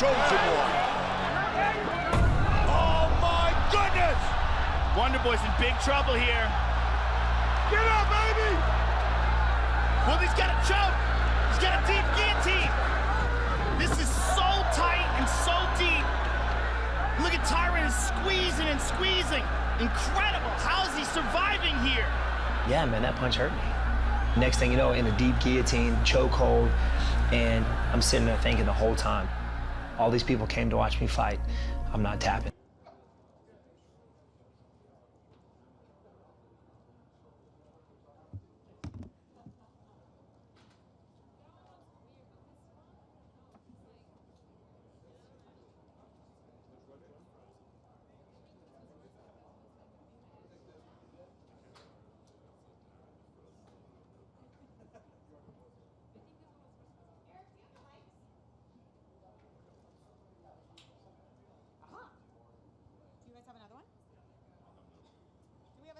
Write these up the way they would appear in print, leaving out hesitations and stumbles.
chosen one. Oh my goodness! Wonder Boy's in big trouble here. Get up, baby! Well, he's got a choke. He's got a deep guillotine. This is so tight and so deep. Look at Tyron is squeezing and squeezing. Incredible. How is he surviving here? Yeah, man, that punch hurt me. Next thing you know, in a deep guillotine, chokehold, and I'm sitting there thinking the whole time, all these people came to watch me fight. I'm not tapping.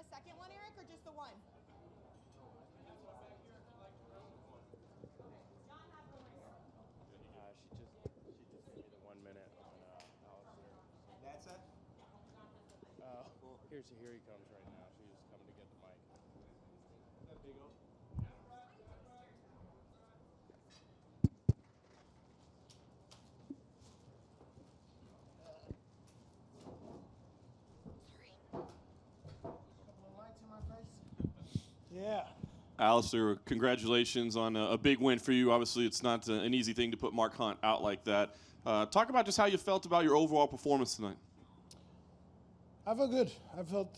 Second one, Eric, or just the one? She just needed 1 minute on Alistair. That's it? Here he comes right now. She's just coming to get the mic. That big O. Yeah. Alistair, congratulations on a big win for you. Obviously, it's not an easy thing to put Mark Hunt out like that. Talk about just how you felt about your overall performance tonight. I felt good. I felt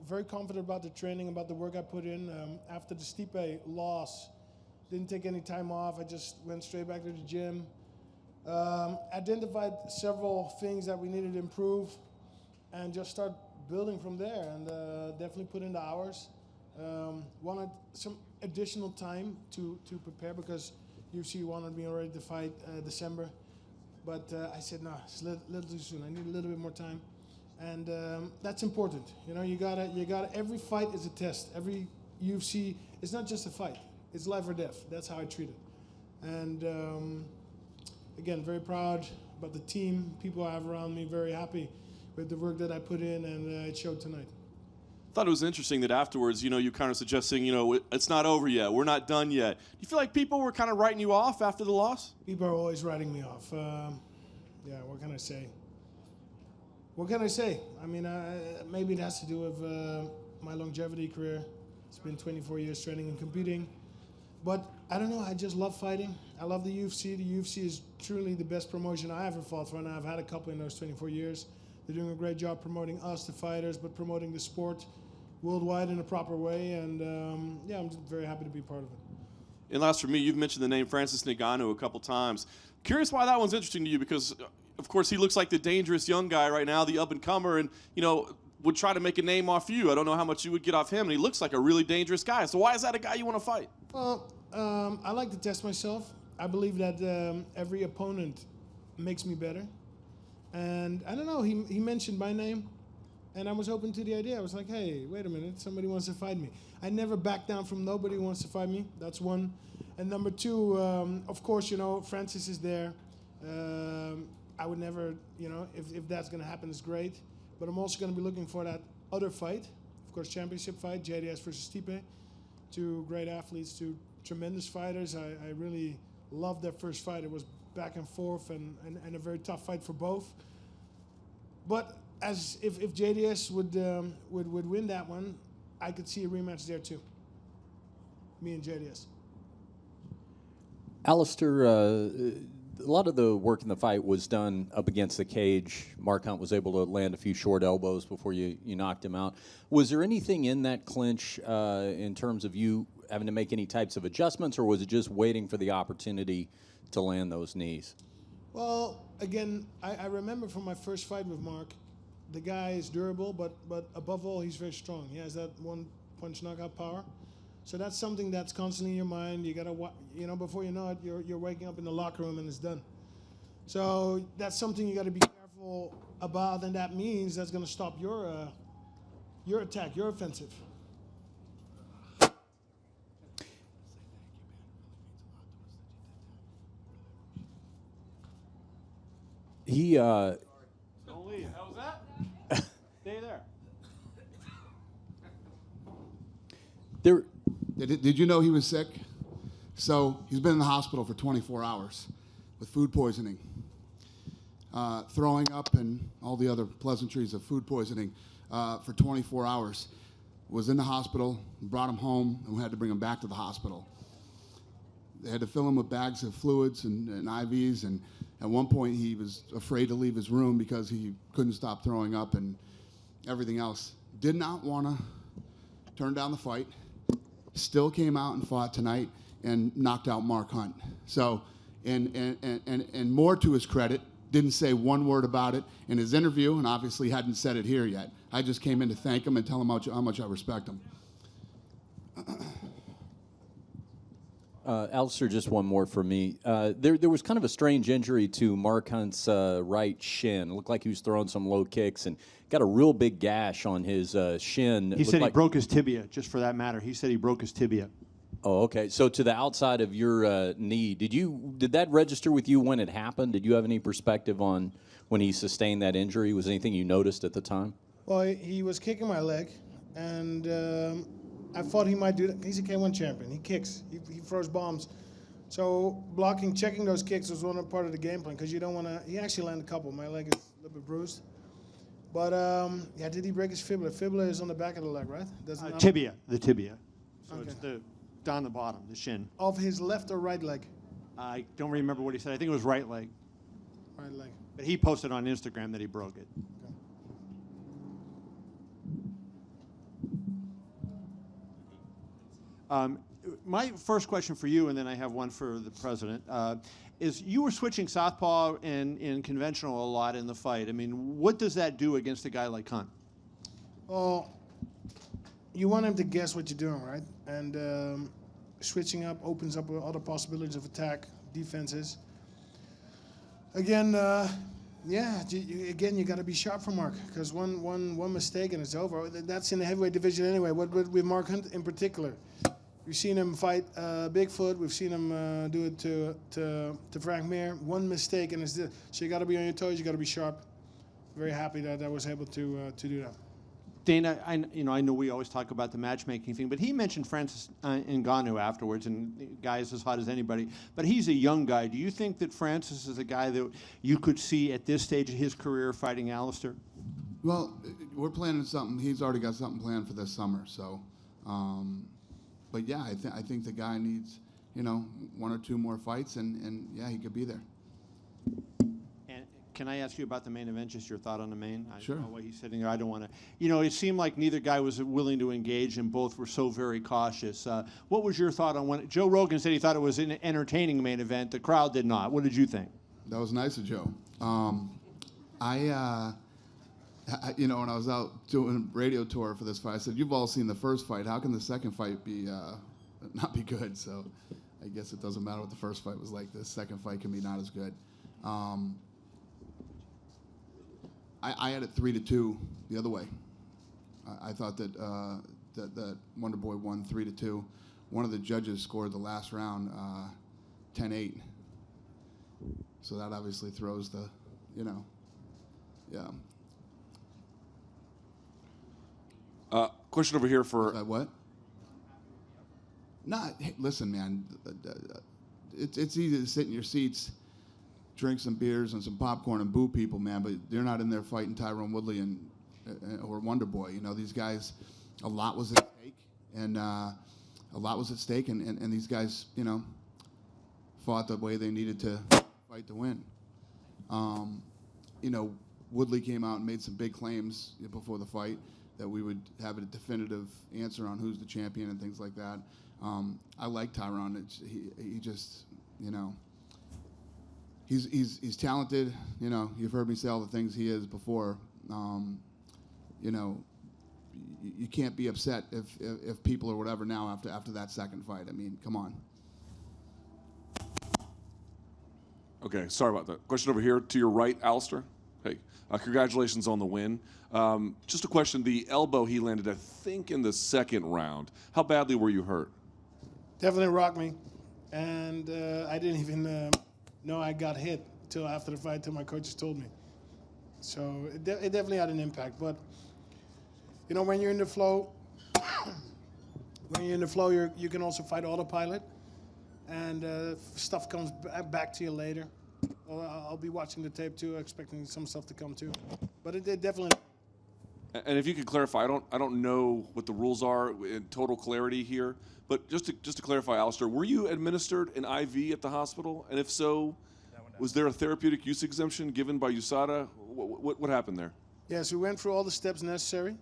very confident about the training, about the work I put in. After the Stipe loss, didn't take any time off. I just went straight back to the gym. Identified several things that we needed to improve and just start building from there, and definitely put in the hours. Wanted some additional time to prepare because UFC wanted me already to fight December. But I said, no, it's a little too soon. I need a little bit more time. And that's important. You know, you gotta, every fight is a test. Every UFC, it's not just a fight. It's life or death. That's how I treat it. And again, very proud about the team, people I have around me, very happy with the work that I put in, and it showed tonight. I thought it was interesting that afterwards, you kind of suggesting, it's not over yet. We're not done yet. Do you feel like people were kind of writing you off after the loss? People are always writing me off. Yeah, what can I say? What can I say? I mean, maybe it has to do with my longevity career. It's been 24 years training and competing. But I don't know, I just love fighting. I love the UFC. The UFC is truly the best promotion I ever fought for, and I've had a couple in those 24 years. They're doing a great job promoting us, the fighters, but promoting the sport worldwide in a proper way. And yeah, I'm very happy to be part of it. And last for me, you've mentioned the name Francis Ngannou a couple times. Curious why that one's interesting to you, because of course he looks like the dangerous young guy right now, the up-and-comer, and would try to make a name off you. I don't know how much you would get off him, and he looks like a really dangerous guy. So why is that a guy you want to fight? Well, I like to test myself. I believe that every opponent makes me better. And I don't know, he mentioned my name, and I was open to the idea. I was like, hey, wait a minute, somebody wants to fight me. I never back down from nobody who wants to fight me. That's one. And number two, of course, Francis is there. I would never, if that's going to happen, it's great. But I'm also going to be looking for that other fight, of course, championship fight, JDS versus Stipe. Two great athletes, two tremendous fighters. I really loved that first fight. It was back and forth and a very tough fight for both. But if JDS would win that one, I could see a rematch there too. Me and JDS. Alistair, a lot of the work in the fight was done up against the cage. Mark Hunt was able to land a few short elbows before you knocked him out. Was there anything in that clinch in terms of you having to make any types of adjustments, or was it just waiting for the opportunity to land those knees? Well, again, I remember from my first fight with Mark, the guy is durable, but above all, he's very strong. He has that one punch knockout power. So that's something that's constantly in your mind. You gotta, before you know it, you're waking up in the locker room and it's done. So that's something you gotta be careful about, and that means that's gonna stop your attack, your offensive. He Don't leave. How was that? Stay there. there. Did you know he was sick? So he's been in the hospital for 24 hours with food poisoning, throwing up, and all the other pleasantries of food poisoning for 24 hours. Was in the hospital, brought him home, and we had to bring him back to the hospital. They had to fill him with bags of fluids and IVs, and at one point he was afraid to leave his room because he couldn't stop throwing up and everything else. Did not want to turn down the fight. Still came out and fought tonight and knocked out Mark Hunt. So, and more to his credit, didn't say one word about it in his interview, and obviously hadn't said it here yet. I just came in to thank him and tell him how much I respect him. Alistair, just one more for me. There was kind of a strange injury to Mark Hunt's right shin. It looked like he was throwing some low kicks and got a real big gash on his shin. He said he broke his tibia, just for that matter. He said he broke his tibia. Oh, okay. So to the outside of your knee, did that register with you when it happened? Did you have any perspective on when he sustained that injury? Was there anything you noticed at the time? Well, he was kicking my leg, and I thought he might do that. He's a K1 champion. He kicks. He throws bombs. So blocking, checking those kicks was one part of the game plan because you don't want to. He actually landed a couple. My leg is a little bit bruised. But yeah, did he break his fibula? Fibula is on the back of the leg, right? Tibia, the tibia. So Okay. it's down the bottom, the shin. Of his left or right leg? I don't remember what he said. I think it was right leg. Right leg. But he posted on Instagram that he broke it. My first question for you, and then I have one for the president, is you were switching southpaw and conventional a lot in the fight. I mean, what does that do against a guy like Hunt? Well, you want him to guess what you're doing, right? And switching up opens up other possibilities of attack, defenses. Again, yeah, you got to be sharp for Mark, because one mistake and it's over. That's in the heavyweight division anyway. What with Mark Hunt in particular, we've seen him fight Bigfoot. We've seen him do it to Frank Mir. One mistake and it's this. So you got to be on your toes. You got to be sharp. Very happy that I was able to do that. Dana, I know we always talk about the matchmaking thing, but he mentioned Francis Ngannou afterwards, and the guy is as hot as anybody. But he's a young guy. Do you think that Francis is a guy that you could see at this stage of his career fighting Alistair? Well, we're planning something. He's already got something planned for this summer. So, but yeah, I think the guy needs, one or two more fights, and yeah, he could be there. Can I ask you about the main event, just your thought on the main? Sure. I know what he's sitting there. I don't want to. It seemed like neither guy was willing to engage, and both were so very cautious. What was your thought on when Joe Rogan said he thought it was an entertaining main event? The crowd did not. What did you think? That was nice of Joe. When I was out doing a radio tour for this fight, I said, "You've all seen the first fight. How can the second fight be not be good?" So I guess it doesn't matter what the first fight was like. The second fight can be not as good. I had it 3-2 the other way. I thought that that Wonder Boy won 3-2. One of the judges scored the last round 10-8. So that obviously throws the, yeah. Question over here for what? Hey, listen, man. It's easy to sit in your seats, drink some beers and some popcorn and boo people, man, but they're not in there fighting Tyron Woodley or Wonder Boy. These guys, a lot was at stake, and and these guys, fought the way they needed to fight to win. Woodley came out and made some big claims before the fight that we would have a definitive answer on who's the champion and things like that. I like Tyron. He just, He's talented. You've heard me say all the things he is before. You can't be upset if people or whatever now after that second fight. I mean, come on. Okay, sorry about that. Question over here to your right, Alistair. Hey, congratulations on the win. Just a question. The elbow he landed, I think, in the second round. How badly were you hurt? Definitely rocked me, and I didn't even know I got hit. till after the fight, till my coaches told me. So it definitely had an impact. But you know, when you're in the flow, you can also fight autopilot, and stuff comes back to you later. I'll be watching the tape too, expecting some stuff to come too. But it definitely. And if you could clarify, I don't know what the rules are in total clarity here, but just to clarify, Alistair, were you administered an IV at the hospital? And if so, was there a therapeutic use exemption given by USADA? What happened there? Yes, we went through all the steps necessary.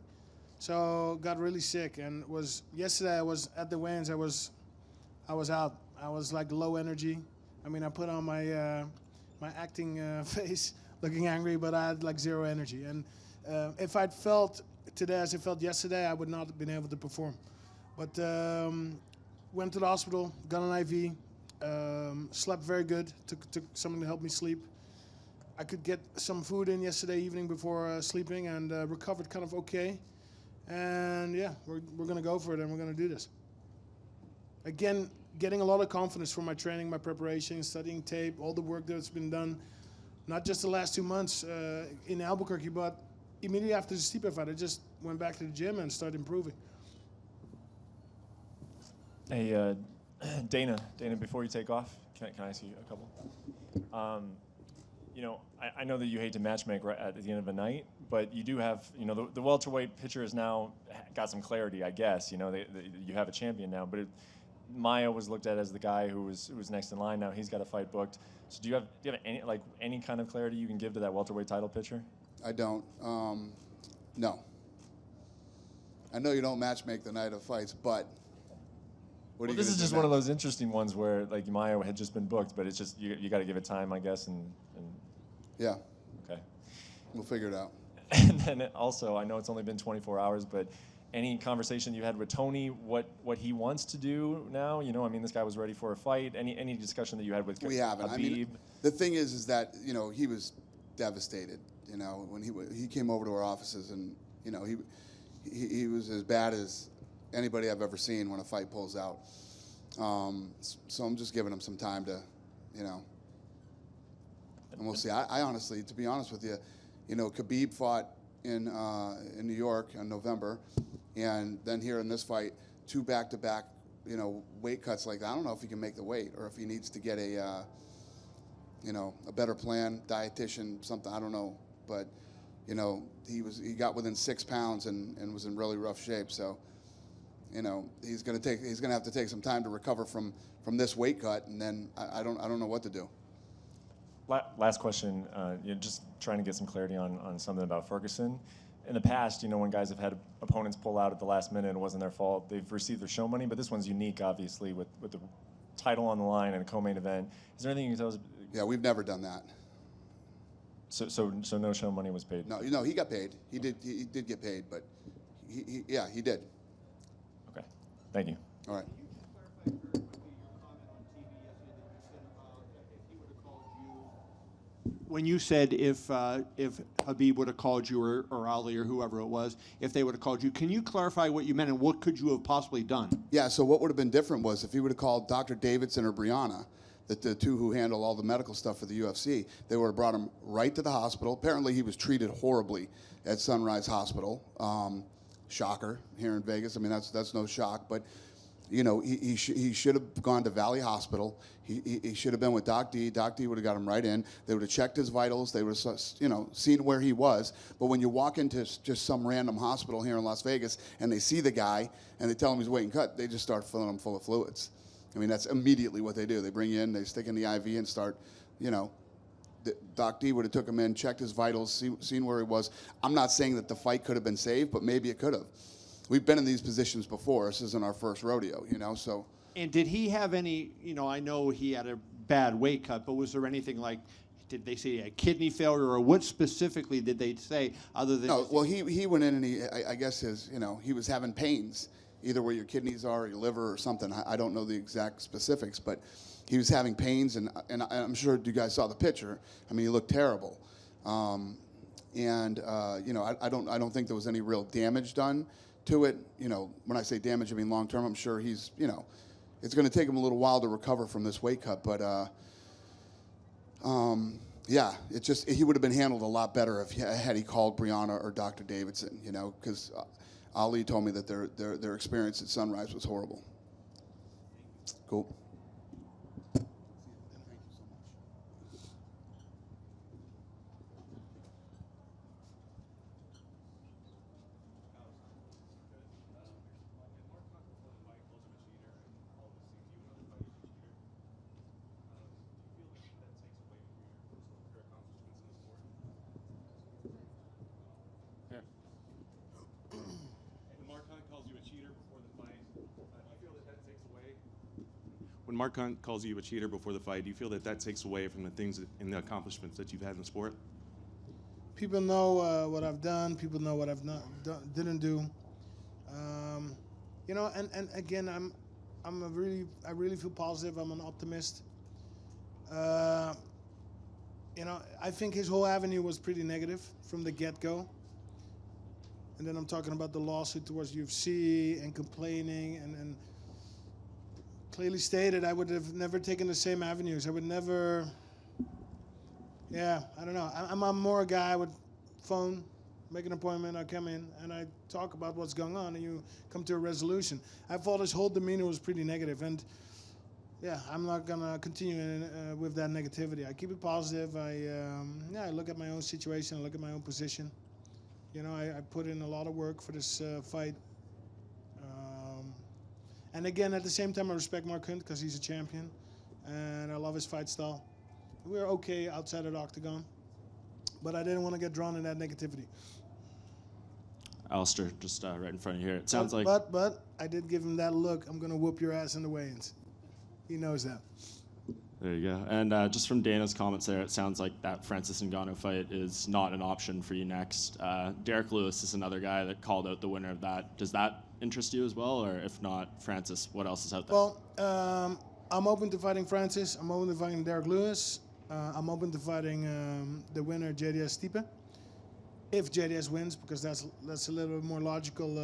So got really sick, and yesterday I was at the weigh-ins. I was out. I was like low energy. I mean, I put on my my acting face, looking angry, but I had like zero energy. And if I'd felt today as I felt yesterday, I would not have been able to perform. But went to the hospital, got an IV, slept very good, took something to help me sleep. I could get some food in yesterday evening before sleeping, and recovered kind of okay. And yeah, we're going to go for it, and we're going to do this. Again, getting a lot of confidence from my training, my preparation, studying tape, all the work that's been done, not just the last 2 months in Albuquerque, but immediately after the Stipe fight, I just went back to the gym and started improving. Hey, Dana, before you take off, can I ask you a couple? You know, I know that you hate to matchmake right at the end of a night, but you do have, you know, the welterweight picture has now got some clarity, I guess. You know, you have a champion now, but Maia was looked at as the guy who was next in line. Now he's got a fight booked. So do you have any kind of clarity you can give to that welterweight title picture? I don't. No. I know you don't matchmake the night of fights, but what are you this is gonna just do one of now? those interesting ones where like Maia had just been booked, but it's just you got to give it time, I guess, and Yeah. Okay. We'll figure it out. And then also, I know it's only been 24 hours, but any conversation you had with Tony, what he wants to do now? You know, I mean, this guy was ready for a fight. Any discussion that you had with We haven't. Habib? I mean, the thing is that, you know, he was devastated, you know, when he came over to our offices, and, you know, he was as bad as anybody I've ever seen when a fight pulls out. So I'm just giving him some time to, you know, and we'll see. I honestly, to be honest with you, you know, Khabib fought in New York in November, and then here in this fight, 2 back-to-back, you know, weight cuts like that. I don't know if he can make the weight, or if he needs to get a, you know, a better plan, dietitian, something. I don't know, but you know, he got within 6 pounds and was in really rough shape. So, you know, he's gonna have to take some time to recover from this weight cut, and then I don't know what to do. Last question, you know, just trying to get some clarity on something about Ferguson. In the past, you know, when guys have had opponents pull out at the last minute and it wasn't their fault, they've received their show money, but this one's unique, obviously, with the title on the line and a co-main event. Is there anything you can tell us? Yeah, we've never done that. So no show money was paid? No, he got paid. He did get paid, but he did. Okay, thank you. All right. When you said if Habib would have called you, or Ali, or whoever it was, if they would have called you, can you clarify what you meant and what could you have possibly done? Yeah, so what would have been different was if he would have called Dr. Davidson or Brianna, the two who handle all the medical stuff for the UFC, they would have brought him right to the hospital. Apparently he was treated horribly at Sunrise Hospital. Shocker here in Vegas. I mean, that's no shock, but you know, he should have gone to Valley Hospital. He should have been with Doc D. Doc D would have got him right in. They would have checked his vitals. They would have, you know, seen where he was. But when you walk into just some random hospital here in Las Vegas and they see the guy and they tell him he's waiting cut, they just start filling him full of fluids. I mean, that's immediately what they do. They bring you in, they stick in the IV and start, you know. Doc D would have took him in, checked his vitals, seen where he was. I'm not saying that the fight could have been saved, but maybe it could have. We've been in these positions before. This isn't our first rodeo, you know, so. And did he have any, you know, I know he had a bad weight cut, but was there anything like, did they say a kidney failure, or what specifically did they say other than? No, well, he went in and I guess he was having pains, either where your kidneys are or your liver or something. I don't know the exact specifics, but he was having pains, and I'm sure you guys saw the picture. I mean, he looked terrible. You know, I don't think there was any real damage done to it. You know, when I say damage, I mean long term. I'm sure he's, you know, it's going to take him a little while to recover from this weight cut. But Yeah, he would have been handled a lot better had he called Brianna or Dr. Davidson, you know, because Ali told me that their experience at Sunrise was horrible. Cool. When Mark Hunt calls you a cheater before the fight, do you feel that that takes away from the things and the accomplishments that you've had in the sport? People know what I've done. People know what I've not didn't do. You know, and again, I really feel positive. I'm an optimist. You know, I think his whole avenue was pretty negative from the get-go. And then I'm talking about the lawsuit towards UFC and complaining and clearly stated I would have never taken the same avenues. I would never, yeah, I don't know. I'm more a guy I would phone, make an appointment, I come in and I talk about what's going on and you come to a resolution. I thought his whole demeanor was pretty negative and yeah, I'm not gonna continue with that negativity. I keep it positive. I look at my own situation, I look at my own position. You know, I put in a lot of work for this fight. And again, at the same time, I respect Mark Hunt because he's a champion, and I love his fight style. We were okay outside of the octagon, but I didn't want to get drawn in that negativity. Alistair, just right in front of you here. It sounds like. But I did give him that look. I'm gonna whoop your ass in the weigh-ins. He knows that. There you go. And just from Dana's comments there, it sounds like that Francis Ngannou fight is not an option for you next. Derek Lewis is another guy that called out the winner of that. Does that interest you as well? Or if not, Francis, what else is out there? Well, I'm open to fighting Francis. I'm open to fighting Derek Lewis. I'm open to fighting the winner, JDS Stipe. If JDS wins, because that's a little bit more logical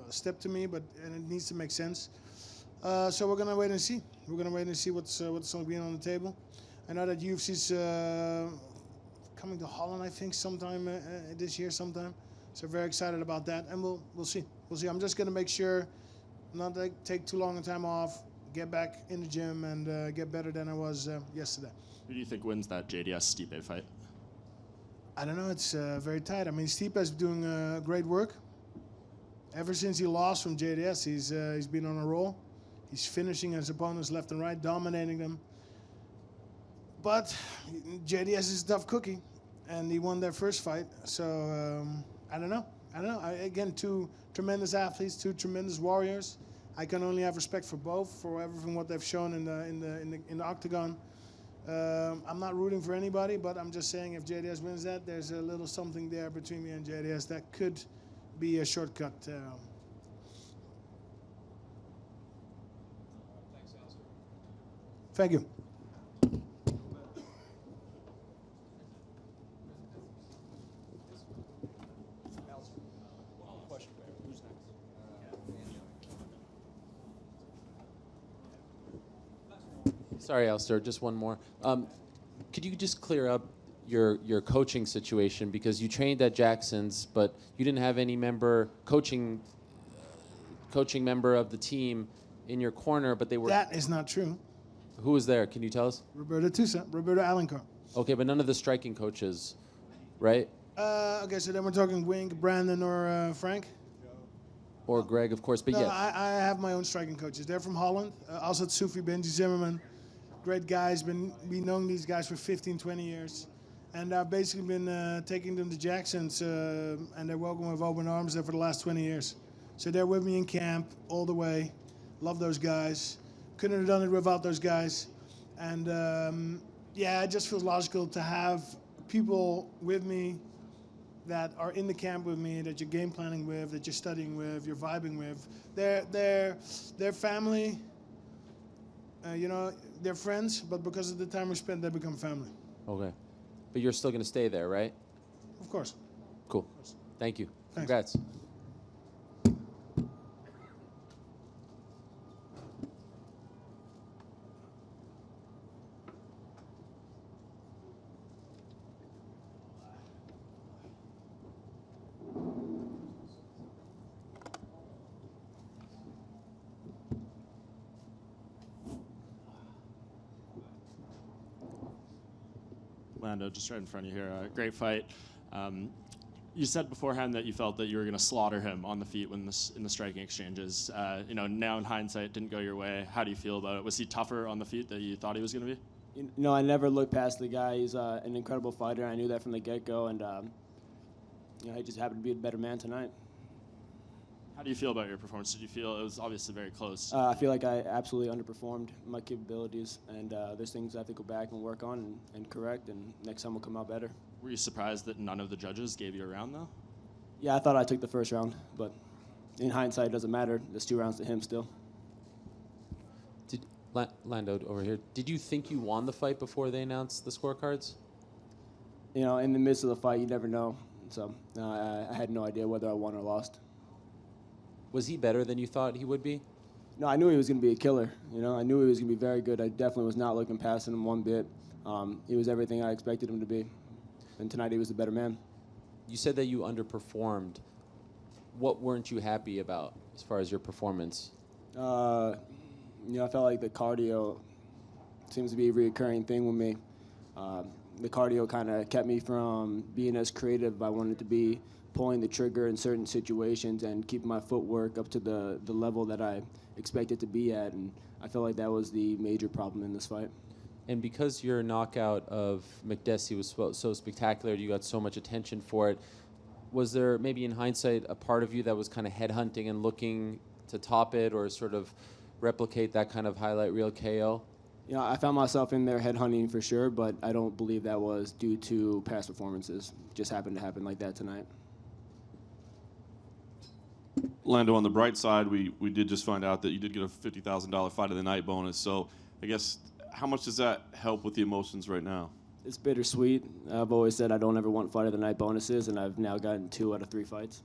step to me, and it needs to make sense. So we're gonna wait and see. We're gonna wait and see what's going to be on the table. I know that UFC's coming to Holland, I think, sometime this year, sometime. So very excited about that, and we'll see. We'll see. I'm just gonna make sure not to take too long a time off, get back in the gym, and get better than I was yesterday. Who do you think wins that JDS Stipe fight? I don't know. It's very tight. I mean, Stipe is doing great work. Ever since he lost from JDS, he's been on a roll. He's finishing his opponents left and right, dominating them. But JDS is a tough cookie, and he won their first fight. So I don't know. Again, two tremendous athletes, two tremendous warriors. I can only have respect for both, for everything what they've shown in the octagon. I'm not rooting for anybody, but I'm just saying if JDS wins that, there's a little something there between me and JDS that could be a shortcut. Thank you. Sorry, Alistair, just one more. Could you just clear up your coaching situation, because you trained at Jackson's, but you didn't have any coaching member of the team in your corner, but they were. That is not true. Who was there? Can you tell us? Roberto Tusa, Roberto Alencar. Okay, but none of the striking coaches, right? Okay, so then we're talking Wink, Brandon, or Frank? Or Greg, of course, but no, yeah. I have my own striking coaches. They're from Holland. Azad Soufi, Benji Zimmerman. Great guys. We known these guys for 15, 20 years. And I've basically been taking them to Jackson's, and they're welcome with open arms there for the last 20 years. So they're with me in camp all the way. Love those guys. Couldn't have done it without those guys. And yeah, it just feels logical to have people with me that are in the camp with me, that you're game planning with, that you're studying with, you're vibing with. They're family, you know, they're friends, but because of the time we spend, they become family. Okay. But you're still going to stay there, right? Of course. Cool. Thank you. Thanks. Congrats. Lando, just right in front of you here. Great fight. You said beforehand that you felt that you were going to slaughter him on the feet in the striking exchanges. Now in hindsight, it didn't go your way. How do you feel about it? Was he tougher on the feet than you thought he was going to be? I never looked past the guy. He's an incredible fighter. I knew that from the get-go, and he just happened to be a better man tonight. How do you feel about your performance? Did you feel it was obviously very close? I feel like I absolutely underperformed my capabilities, and there's things I have to go back and work on and correct, and next time will come out better. Were you surprised that none of the judges gave you a round, though? Yeah, I thought I took the first round, but in hindsight, it doesn't matter. There's 2 rounds to him still. Lando over here. Did you think you won the fight before they announced the scorecards? In the midst of the fight, you never know. So I had no idea whether I won or lost. Was he better than you thought he would be? No, I knew he was going to be a killer. I knew he was going to be very good. I definitely was not looking past him one bit. He was everything I expected him to be. And tonight he was the better man. You said that you underperformed. What weren't you happy about as far as your performance? I felt like the cardio seems to be a recurring thing with me. The cardio kind of kept me from being as creative as I wanted to be, pulling the trigger in certain situations and keeping my footwork up to the level that I expected to be at. And I felt like that was the major problem in this fight. And because your knockout of Makdessi was so spectacular, you got so much attention for it, was there maybe in hindsight a part of you that was kind of headhunting and looking to top it or sort of replicate that kind of highlight reel KO? I found myself in there headhunting for sure, but I don't believe that was due to past performances. It just happened to happen like that tonight. Lando, on the bright side, we did just find out that you did get a $50,000 fight of the night bonus. So I guess how much does that help with the emotions right now? It's bittersweet. I've always said I don't ever want fight of the night bonuses, and I've now gotten 2 out of 3 fights.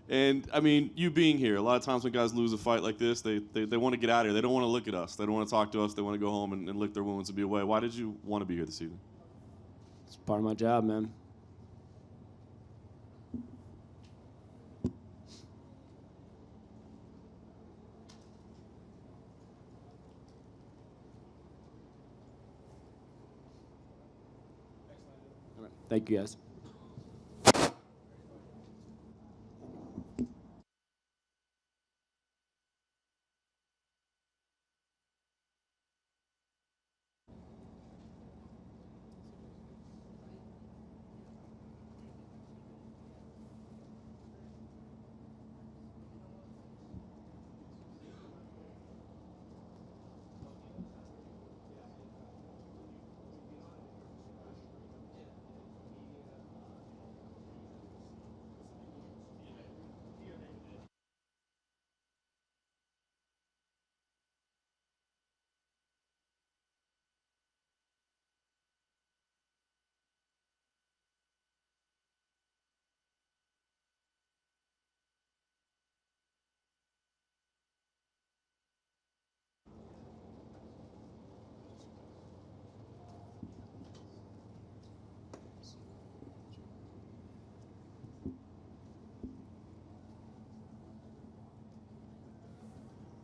And, I mean, you being here, a lot of times when guys lose a fight like this, they want to get out of here. They don't want to look at us. They don't want to talk to us. They want to go home and lick their wounds and be away. Why did you want to be here this evening? It's part of my job, man. Thank you, guys.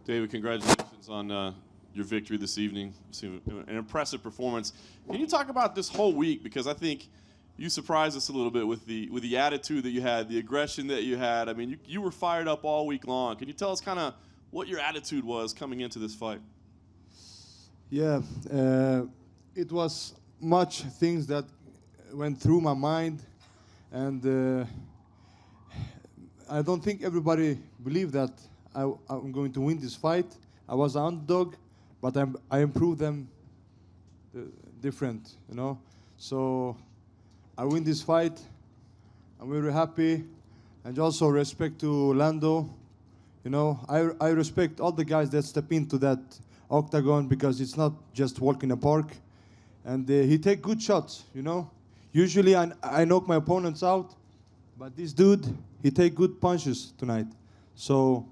David, congratulations on your victory this evening. An impressive performance. Can you talk about this whole week? Because I think you surprised us a little bit with the attitude that you had, the aggression that you had. I mean, you were fired up all week long. Can you tell us kind of what your attitude was coming into this fight? Yeah, it was much things that went through my mind, and I don't think everybody believed that I'm going to win this fight. I was an underdog, but I improved them different, So I win this fight. I'm very happy, and also respect to Lando. I respect all the guys that step into that octagon because it's not just walk in the park, and he take good shots. Usually I knock my opponents out, but this dude he take good punches tonight. So.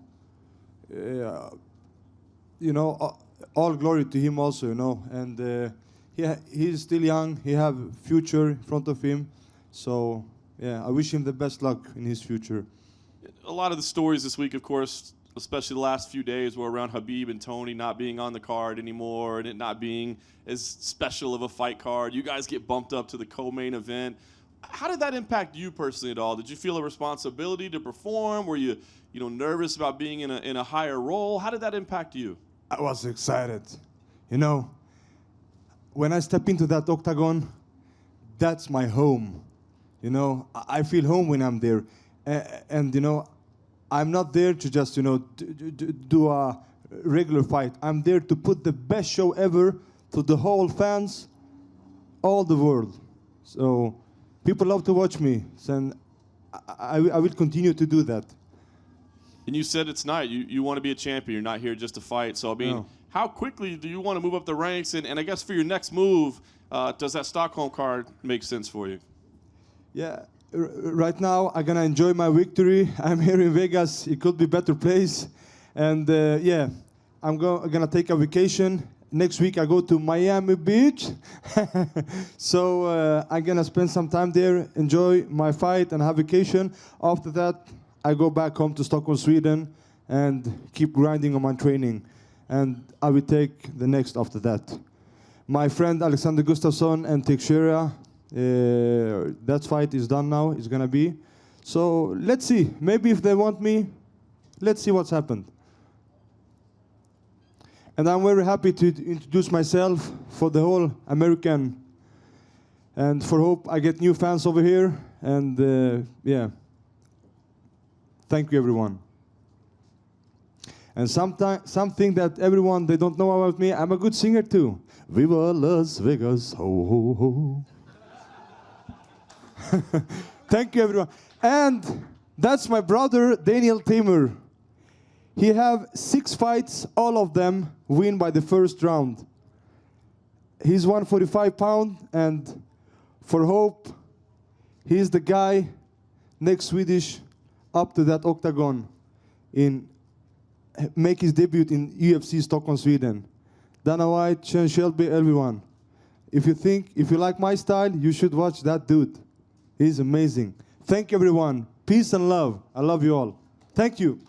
All glory to him also, and he's still young. He have future in front of him, so yeah, I wish him the best luck in his future. A lot of the stories this week, of course, especially the last few days were around Khabib and Tony not being on the card anymore and it not being as special of a fight card. You guys get bumped up to the co-main event. How did that impact you personally at all? Did you feel a responsibility to perform? Were you, nervous about being in a higher role? How did that impact you? I was excited. When I step into that octagon, that's my home. I feel home when I'm there. And I'm not there to just, do a regular fight. I'm there to put the best show ever to the whole fans, all the world. So people love to watch me, and I will continue to do that. And you said it's not. You want to be a champion. You're not here just to fight. So, how quickly do you want to move up the ranks? And I guess for your next move, does that Stockholm card make sense for you? Yeah. Right now, I'm going to enjoy my victory. I'm here in Vegas. It could be a better place. And, I'm going to take a vacation. Next week, I go to Miami Beach. So I'm going to spend some time there, enjoy my fight, and have vacation. After that, I go back home to Stockholm, Sweden, and keep grinding on my training. And I will take the next after that. My friend Alexander Gustafsson and Teixeira, that fight is done now. It's going to be. So let's see. Maybe if they want me, let's see what's happened. And I'm very happy to introduce myself for the whole American. And for hope I get new fans over here. And thank you, everyone. And something that everyone, they don't know about me, I'm a good singer too. Viva Las Vegas, ho, ho, ho. Thank you, everyone. And that's my brother, Daniel Teymur. He have 6 fights, all of them win by the first round. He's 145 pounds, and for hope, he's the guy next Swedish up to that octagon make his debut in UFC Stockholm, Sweden. Dana White, Sean Shelby, everyone. If you like my style, you should watch that dude. He's amazing. Thank you, everyone. Peace and love. I love you all. Thank you.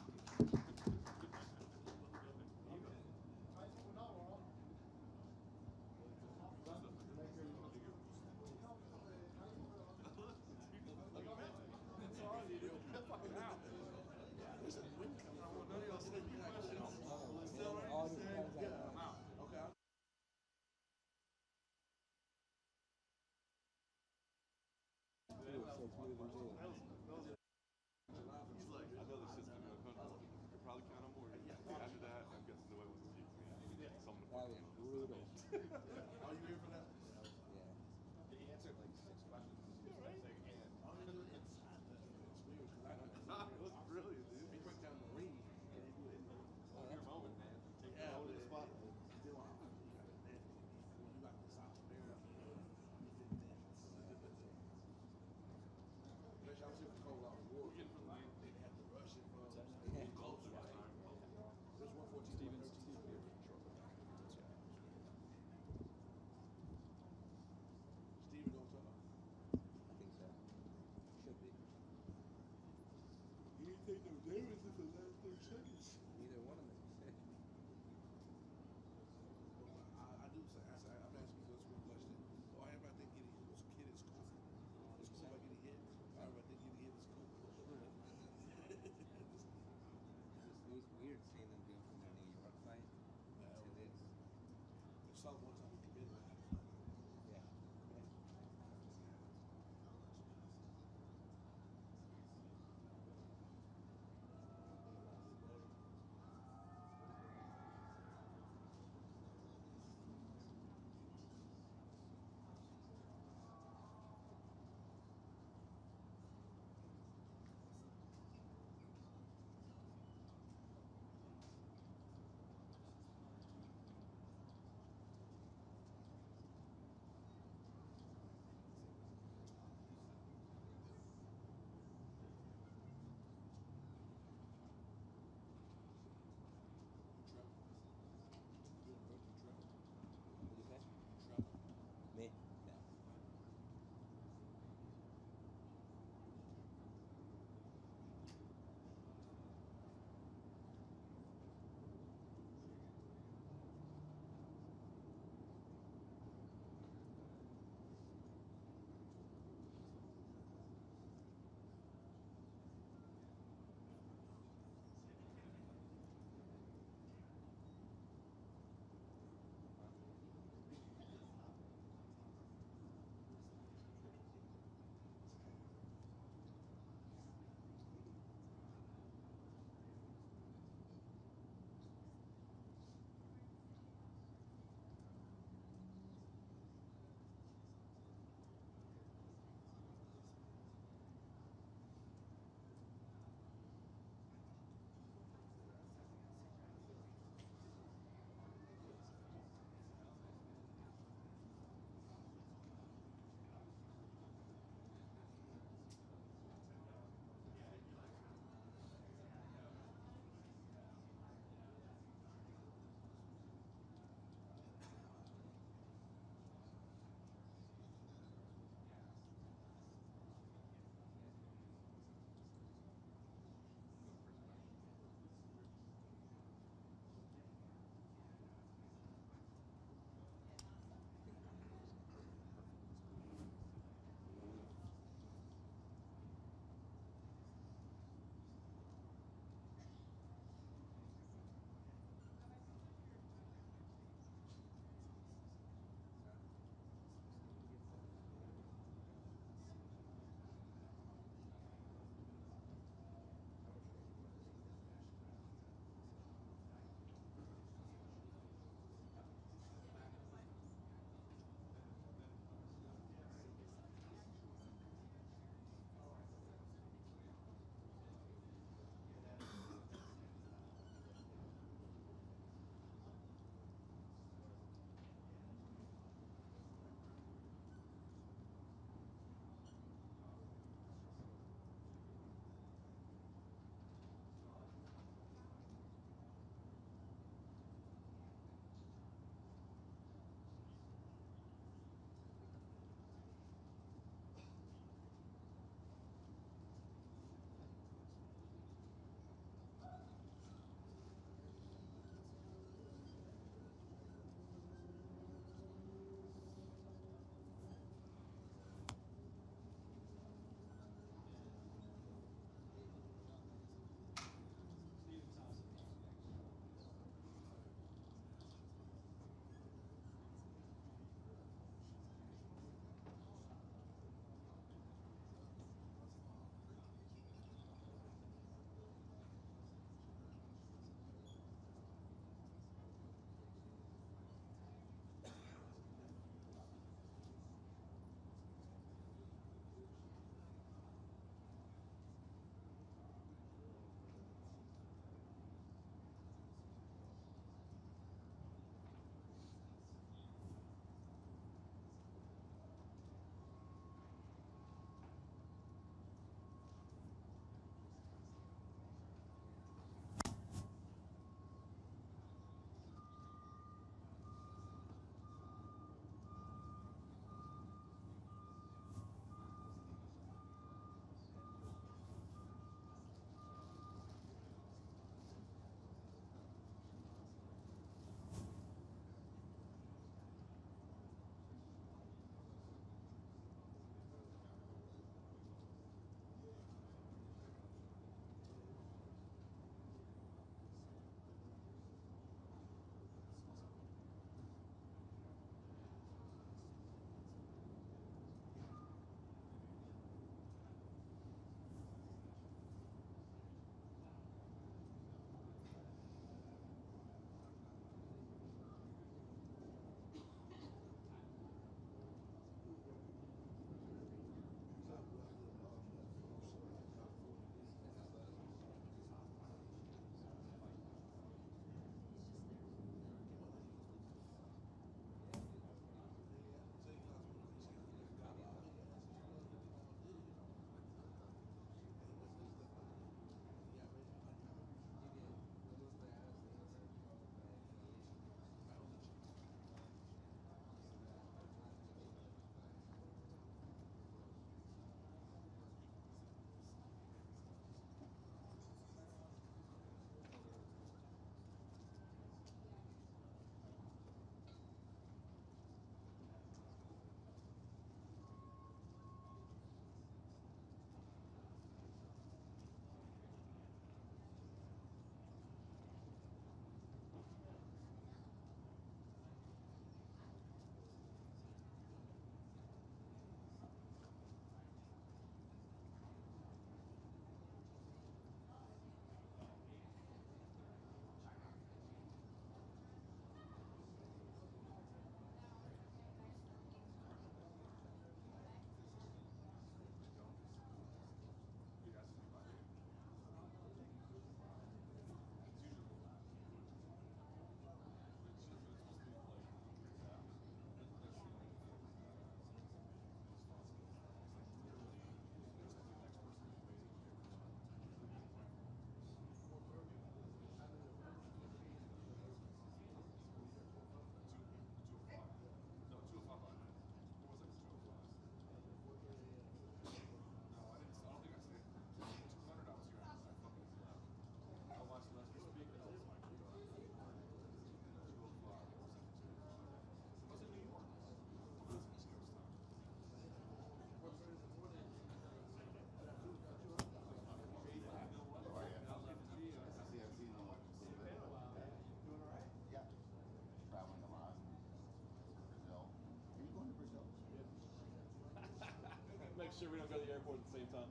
sure we don't go to the airport at the same time.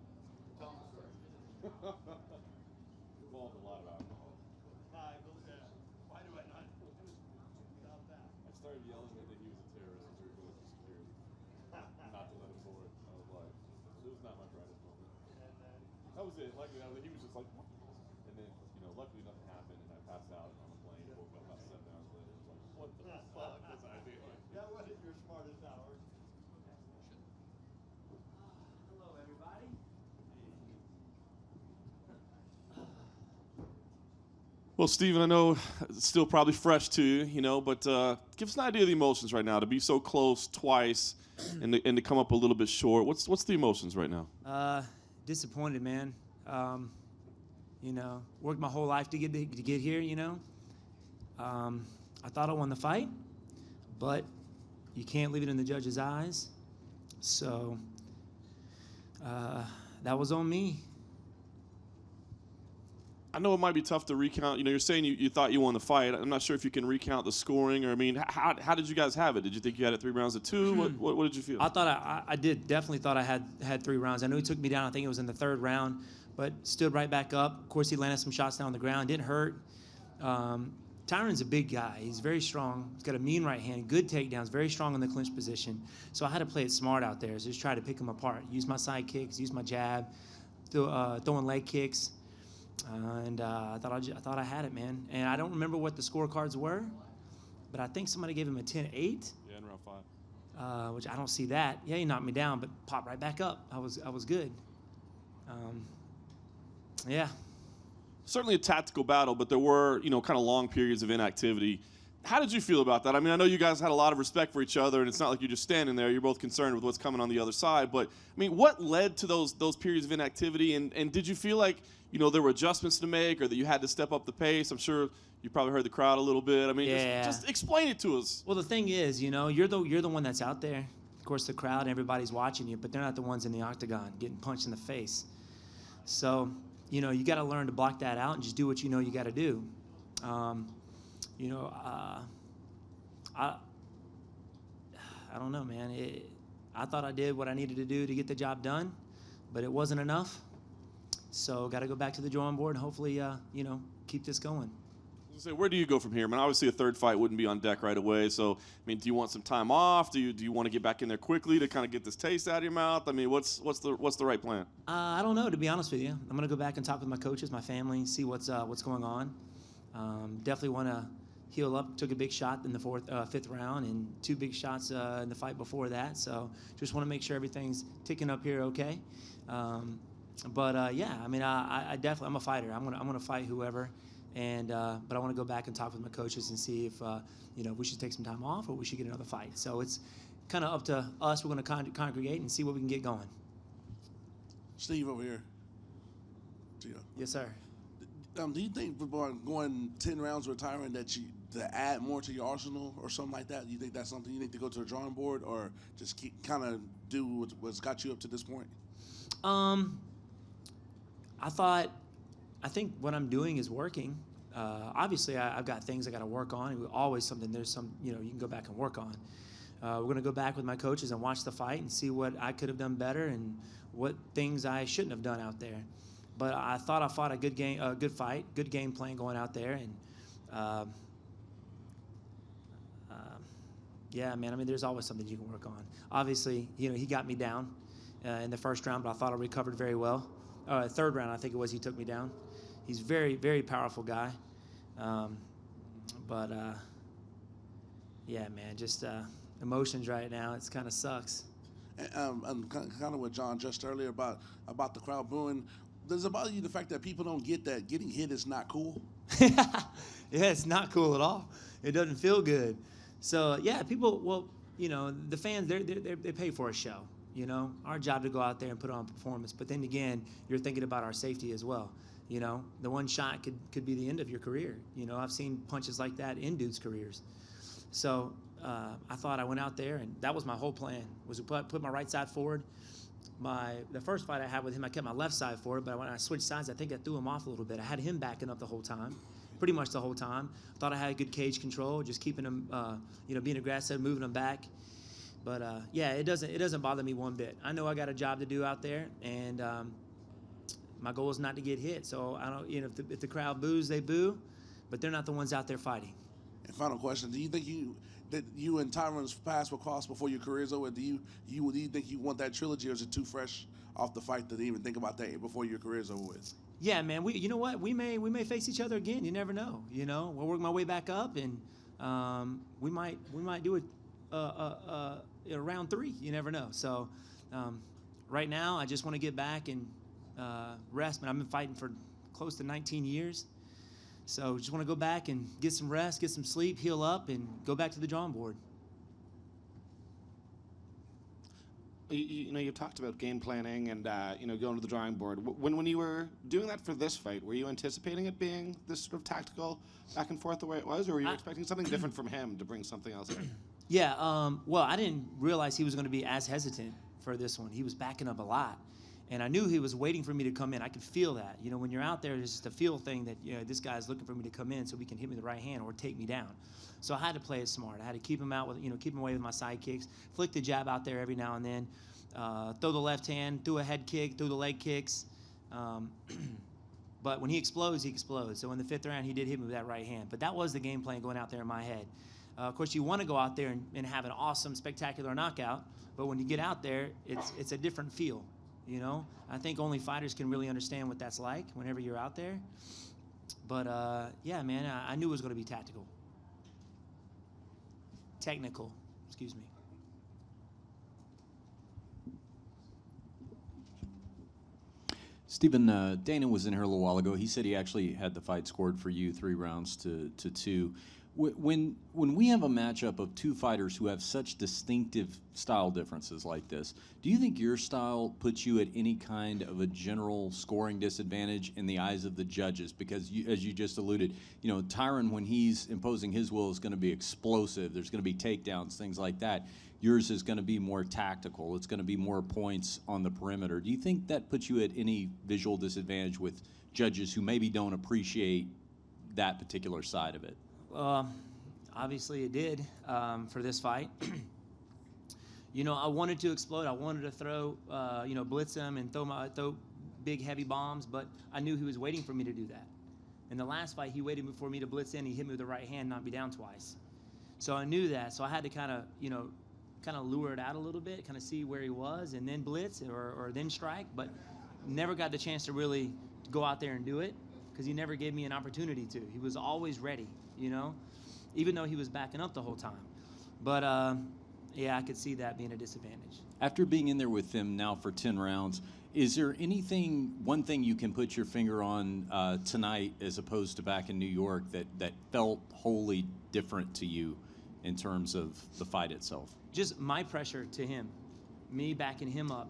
Tell them the story. Involved a lot of alcohol. Why do I not do without that? I started yelling that he was a terrorist as we were going through security. Not to let him board. I was like, it was not my brightest moment. That was it. Luckily, he was just like, what? And then, luckily nothing happened, and I passed out on the plane. Woke up about 7 hours later. It was like, what the fuck was I doing? That wasn't your smartest hour. Hello, everybody. Well, Steven, I know it's still probably fresh to you, but give us an idea of the emotions right now. To be so close twice and to come up a little bit short. What's the emotions right now? Disappointed, man. Worked my whole life to get here. I thought I won the fight, but you can't leave it in the judge's eyes. So that was on me. I know it might be tough to recount. You're saying you thought you won the fight. I'm not sure if you can recount the scoring, or how did you guys have it? Did you think you had it 3 rounds to 2? What did you feel? I thought I definitely thought I had 3 rounds. I know he took me down. I think it was in the 3rd round, but stood right back up. Of course, he landed some shots down on the ground. Didn't hurt. Tyron's a big guy. He's very strong. He's got a mean right hand, good takedowns, very strong in the clinch position. So I had to play it smart out there. So just try to pick him apart. Use my side kicks, use my jab, throwing leg kicks. And I thought I had it, man. And I don't remember what the scorecards were, but I think somebody gave him a 10-8. Yeah, in round 5. Which I don't see that. Yeah, he knocked me down, but popped right back up. I was good. Yeah. Certainly a tactical battle, but there were, kind of long periods of inactivity. How did you feel about that? I mean, I know you guys had a lot of respect for each other, and it's not like you're just standing there. You're both concerned with what's coming on the other side. But, I mean, what led to those periods of inactivity? And did you feel like, there were adjustments to make or that you had to step up the pace? I'm sure you probably heard the crowd a little bit. I mean, just explain it to us. Well, the thing is, you're the one that's out there. Of course, the crowd, everybody's watching you, but they're not the ones in the octagon getting punched in the face. So, you got to learn to block that out and just do what you know you got to do. I don't know, man. I thought I did what I needed to do to get the job done, but it wasn't enough. So got to go back to the drawing board and hopefully, keep this going. So where do you go from here? I mean, obviously a 3rd fight wouldn't be on deck right away. So, I mean, do you want some time off? Do you want to get back in there quickly to kind of get this taste out of your mouth? I mean, what's the right plan? I don't know, to be honest with you. I'm gonna go back and talk with my coaches, my family, see what's going on. Definitely want to heal up. Took a big shot in the 5th round, and 2 big shots in the fight before that. So just want to make sure everything's ticking up here, okay. Yeah, I mean, I definitely, I'm a fighter. I'm gonna fight whoever. But I want to go back and talk with my coaches and see if we should take some time off or we should get another fight. So it's kind of up to us. We're going to congregate and see what we can get going. Steve over here. Yes, sir. Do you think going 10 rounds retiring that to add more to your arsenal or something like that? Do you think that's something you need to go to the drawing board or just keep kind of do what's got you up to this point? I think what I'm doing is working. Obviously, I've got things I got to work on. Always something, there's some, you can go back and work on. We're going to go back with my coaches and watch the fight and see what I could have done better and what things I shouldn't have done out there. But I thought I fought a good game, a good fight, good game plan going out there. And yeah, man, I mean, there's always something you can work on. Obviously, he got me down in the 1st round, but I thought I recovered very well. 3rd round, I think it was, he took me down. He's a very, very powerful guy. Yeah, man, just emotions right now. It kind of sucks. And kind of what John just earlier about the crowd booing. Does it bother you the fact that people don't get that getting hit is not cool? Yeah, it's not cool at all. It doesn't feel good. So yeah, people. Well, the fans, they pay for a show. Our job to go out there and put on a performance. But then again, you're thinking about our safety as well. The one shot could be the end of your career. I've seen punches like that in dudes' careers. So I thought I went out there, and that was my whole plan, was to put my right side forward. The first fight I had with him, I kept my left side forward, but when I switched sides, I think I threw him off a little bit. I had him backing up the whole time, pretty much the whole time. Thought I had good cage control, just keeping him, being aggressive, moving him back. But yeah, it doesn't bother me one bit. I know I got a job to do out there, and my goal is not to get hit. So I don't, if the crowd boos, they boo, but they're not the ones out there fighting. And final question: do you think that you and Tyron's paths will cross before your career's over? Do you think you want that trilogy, or is it too fresh off the fight to even think about that before your career's over with? Yeah, man. You know what? We may face each other again. You never know. We'll work my way back up, and we might do it round 3. You never know. So right now, I just want to get back and rest. But I've been fighting for close to 19 years. So just want to go back and get some rest, get some sleep, heal up, and go back to the drawing board. You've talked about game planning and going to the drawing board. When you were doing that for this fight, were you anticipating it being this sort of tactical back and forth the way it was, or were you expecting something different from him to bring something else in? Yeah, well, I didn't realize he was going to be as hesitant for this one. He was backing up a lot, and I knew he was waiting for me to come in. I could feel that. When you're out there, it's just a feel thing that this guy's looking for me to come in so he can hit me with the right hand or take me down. So I had to play it smart. I had to keep him out with, keep him away with my side kicks, flick the jab out there every now and then, throw the left hand, throw a head kick, throw the leg kicks. But when he explodes, he explodes. So in the 5th round, he did hit me with that right hand. But that was the game plan going out there in my head. Of course, you want to go out there and have an awesome, spectacular knockout. But when you get out there, it's a different feel. I think only fighters can really understand what that's like whenever you're out there. But yeah, man, I knew it was going to be tactical. Technical, excuse me. Stephen, Dana was in here a little while ago. He said he actually had the fight scored for you 3 rounds to 2. When we have a matchup of 2 fighters who have such distinctive style differences like this, do you think your style puts you at any kind of a general scoring disadvantage in the eyes of the judges? Because as you just alluded, Tyron, when he's imposing his will, is going to be explosive. There's going to be takedowns, things like that. Yours is going to be more tactical. It's going to be more points on the perimeter. Do you think that puts you at any visual disadvantage with judges who maybe don't appreciate that particular side of it? Obviously it did for this fight. I wanted to explode. I wanted to throw, blitz him and throw big heavy bombs, but I knew he was waiting for me to do that. In the last fight, he waited for me to blitz in. He hit me with the right hand, knocked me down twice. So I knew that. So I had to kind of lure it out a little bit, kind of see where he was, and then blitz or then strike, but never got the chance to really go out there and do it because he never gave me an opportunity to. He was always ready, even though he was backing up the whole time. But yeah, I could see that being a disadvantage. After being in there with him now for 10 rounds, is there one thing you can put your finger on tonight as opposed to back in New York that felt wholly different to you in terms of the fight itself? Just my pressure to him, me backing him up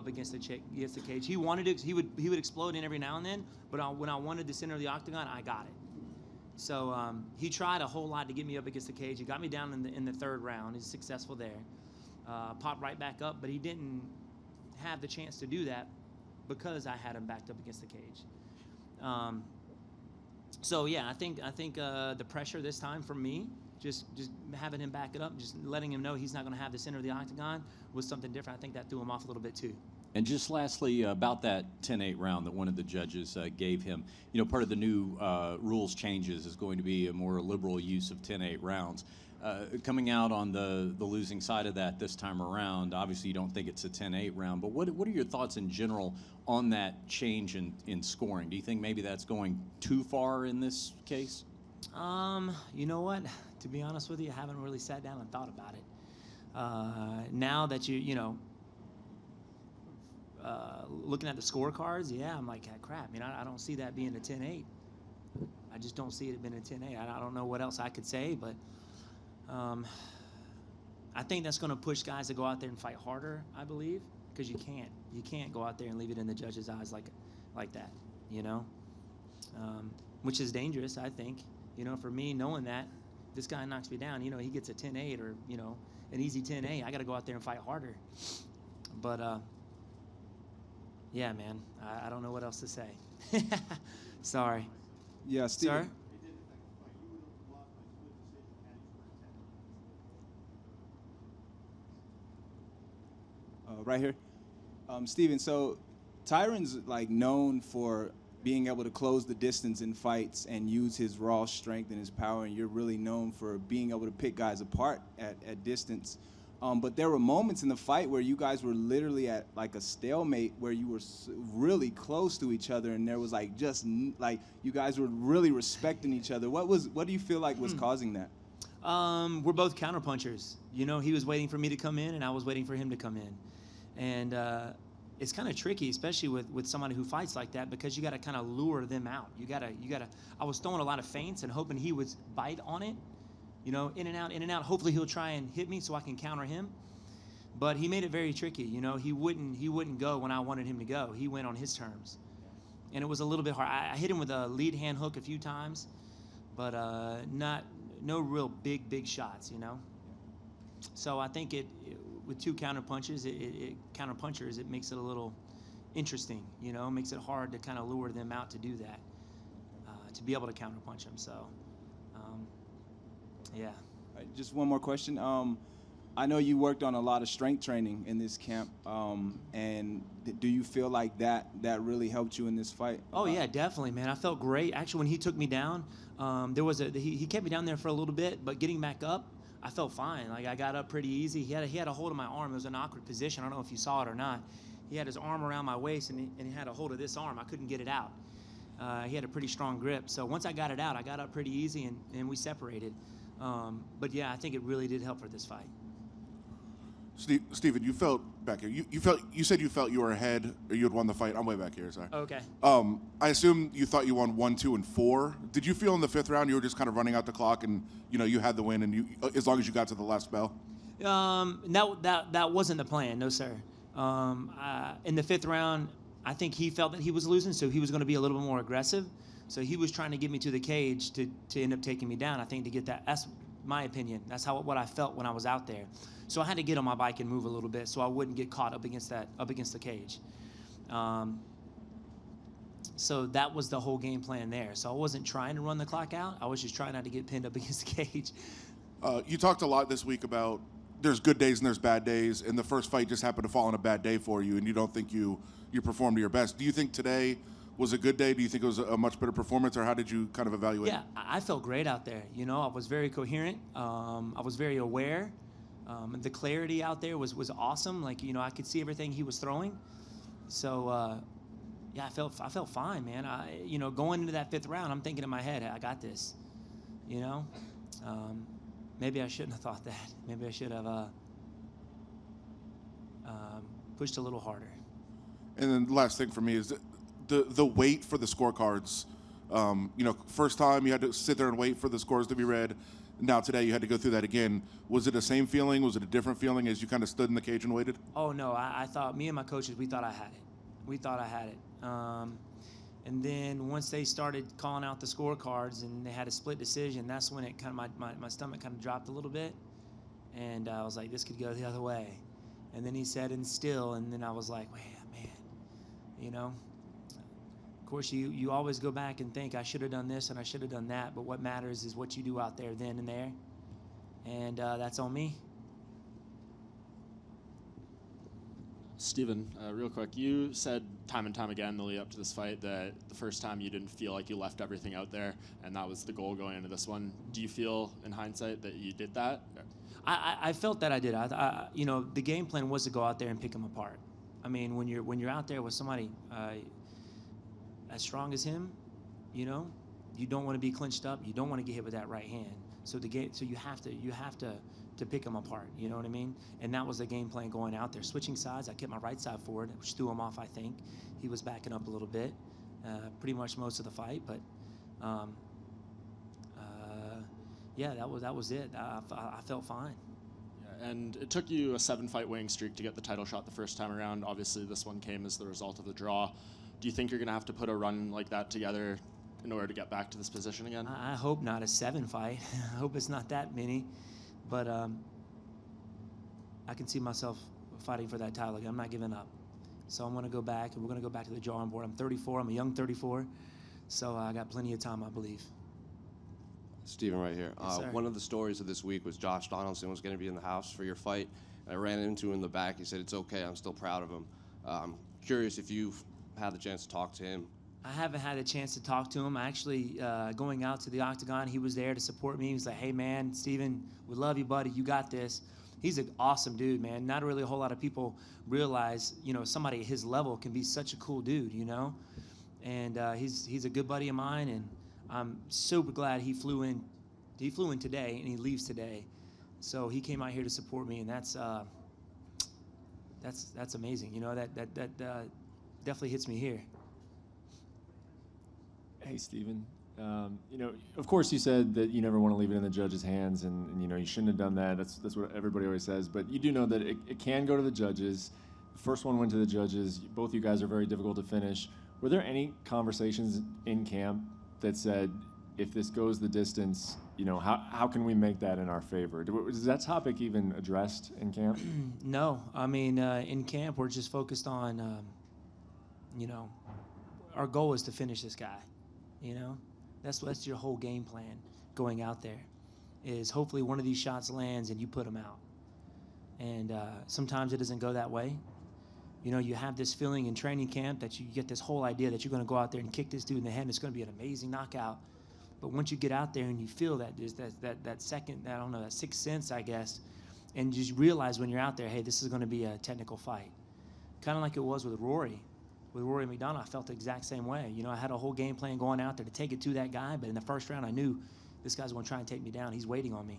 against the cage. He would explode in every now and then, but when I wanted the center of the octagon, I got it. So he tried a whole lot to get me up against the cage. He got me down in the 3rd round. He's successful there. Popped right back up, but he didn't have the chance to do that because I had him backed up against the cage. So yeah, I think the pressure this time from me, just having him back it up, just letting him know he's not going to have the center of the octagon was something different. I think that threw him off a little bit too. And just lastly, about that 10-8 round that one of the judges gave him, part of the new rules changes is going to be a more liberal use of 10-8 rounds. Coming out on the losing side of that this time around, obviously you don't think it's a 10-8 round, but what are your thoughts in general on that change in scoring? Do you think maybe that's going too far in this case? You know what? To be honest with you, I haven't really sat down and thought about it. Now that looking at the scorecards, yeah, I'm like, crap. I don't see that being a 10-8. I just don't see it being a 10-8. I don't know what else I could say, but I think that's going to push guys to go out there and fight harder, I believe, because you can't go out there and leave it in the judge's eyes like that, which is dangerous, I think. For me, knowing that this guy knocks me down, he gets a 10-8 or, an easy 10-8, I got to go out there and fight harder. But, yeah, man, I don't know what else to say. Sorry. Yeah, Steven. Sorry? Right here. Steven, so Tyron's like known for being able to close the distance in fights and use his raw strength and his power, and you're really known for being able to pick guys apart at distance. But there were moments in the fight where you guys were literally at like a stalemate, where you were really close to each other, and there was like like you guys were really respecting each other. What do you feel like was causing that? We're both counterpunchers. You know, he was waiting for me to come in, and I was waiting for him to come in. And it's kind of tricky, especially with somebody who fights like that, because you got to kind of lure them out. You gotta. I was throwing a lot of feints and hoping he would bite on it. You know, in and out. Hopefully he'll try and hit me so I can counter him. But he made it very tricky. You know, he wouldn't go when I wanted him to go. He went on his terms, and it was a little bit hard. I hit him with a lead hand hook a few times, but no real big shots. You know. So I think with two counterpunchers, it makes it a little interesting. You know, makes it hard to kind of lure them out to do that, to be able to counterpunch them. So. Yeah. Just one more question. I know you worked on a lot of strength training in this camp, and do you feel like that really helped you in this fight? Oh yeah, definitely, man. I felt great. Actually, when he took me down, he kept me down there for a little bit, but getting back up, I felt fine. Like I got up pretty easy. He had a hold of my arm. It was an awkward position. I don't know if you saw it or not. He had his arm around my waist, and he had a hold of this arm. I couldn't get it out. He had a pretty strong grip. So once I got it out, I got up pretty easy, and we separated. But yeah, I think it really did help for this fight. Steven, you felt back here. You said you felt you were ahead, or you had won the fight. I'm way back here. Sorry. Okay. I assume you thought you won 1, 2, and 4. Did you feel in the 5th round you were just kind of running out the clock, and you had the win, and you as long as you got to the last bell? That wasn't the plan. No, sir. In the 5th round, I think he felt that he was losing, so he was going to be a little bit more aggressive. So he was trying to get me to the cage to end up taking me down. I think to get that. That's my opinion. That's what I felt when I was out there. So I had to get on my bike and move a little bit so I wouldn't get caught up against the cage. So that was the whole game plan there. So I wasn't trying to run the clock out. I was just trying not to get pinned up against the cage. You talked a lot this week about there's good days and there's bad days, and the first fight just happened to fall on a bad day for you, and you don't think you performed to your best. Do you think today was a good day? Do you think it was a much better performance, or how did you kind of evaluate it? Yeah, I felt great out there. You know, I was very coherent. I was very aware. The clarity out there was awesome. Like, I could see everything he was throwing. So, yeah, I felt fine, man. Going into that 5th round, I'm thinking in my head, I got this. Maybe I shouldn't have thought that. Maybe I should have pushed a little harder. And then the last thing for me is the wait for the scorecards. First time you had to sit there and wait for the scores to be read. Now today you had to go through that again. Was it the same feeling? Was it a different feeling as you kind of stood in the cage and waited? Oh, no. I thought, me and my coaches, we thought I had it. We thought I had it. And then once they started calling out the scorecards and they had a split decision, that's when it kind of my stomach kind of dropped a little bit. And I was like, this could go the other way. And then he said, and still, and then I was like, man. Of course, you always go back and think, I should have done this and I should have done that, but what matters is what you do out there then and there. And that's on me. Steven, real quick, you said time and time again in the lead up to this fight that the first time you didn't feel like you left everything out there, and that was the goal going into this one. Do you feel, in hindsight, that you did that? I felt that I did. The game plan was to go out there and pick him apart. I mean, when you're out there with somebody as strong as him, you don't want to be clinched up. You don't want to get hit with that right hand. So you have to pick him apart. You know what I mean? And that was the game plan going out there. Switching sides, I kept my right side forward, which threw him off. I think he was backing up a little bit, pretty much most of the fight. But yeah, that was it. I felt fine. And it took you a 7-fight winning streak to get the title shot the first time around. Obviously, this one came as the result of the draw. Do you think you're going to have to put a run like that together in order to get back to this position again? I hope not a 7-fight. I hope it's not that many. But I can see myself fighting for that title again. I'm not giving up. So I'm going to go back, and we're going to go back to the drawing board. I'm 34. I'm a young 34. So I got plenty of time, I believe. Steven right here. Yes, sir. One of the stories of this week was Josh Donaldson was going to be in the house for your fight. I ran into him in the back. He said, "It's okay. I'm still proud of him." I'm curious if you've had the chance to talk to him. I haven't had a chance to talk to him. I actually, going out to the octagon, he was there to support me. He was like, "Hey, man, Steven, we love you, buddy. You got this." He's an awesome dude, man. Not really a whole lot of people realize, somebody at his level can be such a cool dude, And he's a good buddy of mine, and I'm super glad he flew in. He flew in today, and he leaves today. So he came out here to support me, and that's amazing. That definitely hits me here. Hey, Steven. Of course you said that you never want to leave it in the judge's hands, and you shouldn't have done that. That's what everybody always says. But you do know that it can go to the judges. The first one went to the judges. Both you guys are very difficult to finish. Were there any conversations in camp that said, if this goes the distance, how can we make that in our favor? Is that topic even addressed in camp? No. I mean, in camp, we're just focused on, our goal is to finish this guy, That's your whole game plan going out there, is hopefully one of these shots lands and you put him out. And sometimes it doesn't go that way. You have this feeling in training camp that you get this whole idea that you're going to go out there and kick this dude in the head and it's going to be an amazing knockout. But once you get out there and you feel that second, I don't know, that sixth sense, I guess, and you just realize when you're out there, hey, this is going to be a technical fight. Kind of like it was with Rory. With Rory McDonald, I felt the exact same way. I had a whole game plan going out there to take it to that guy, but in the first round, I knew this guy's going to try and take me down. He's waiting on me.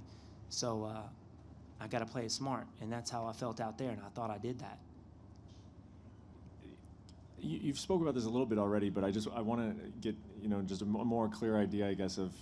So I got to play it smart, and that's how I felt out there, and I thought I did that. You've spoken about this a little bit already, but I want to get just a more clear idea, I guess, of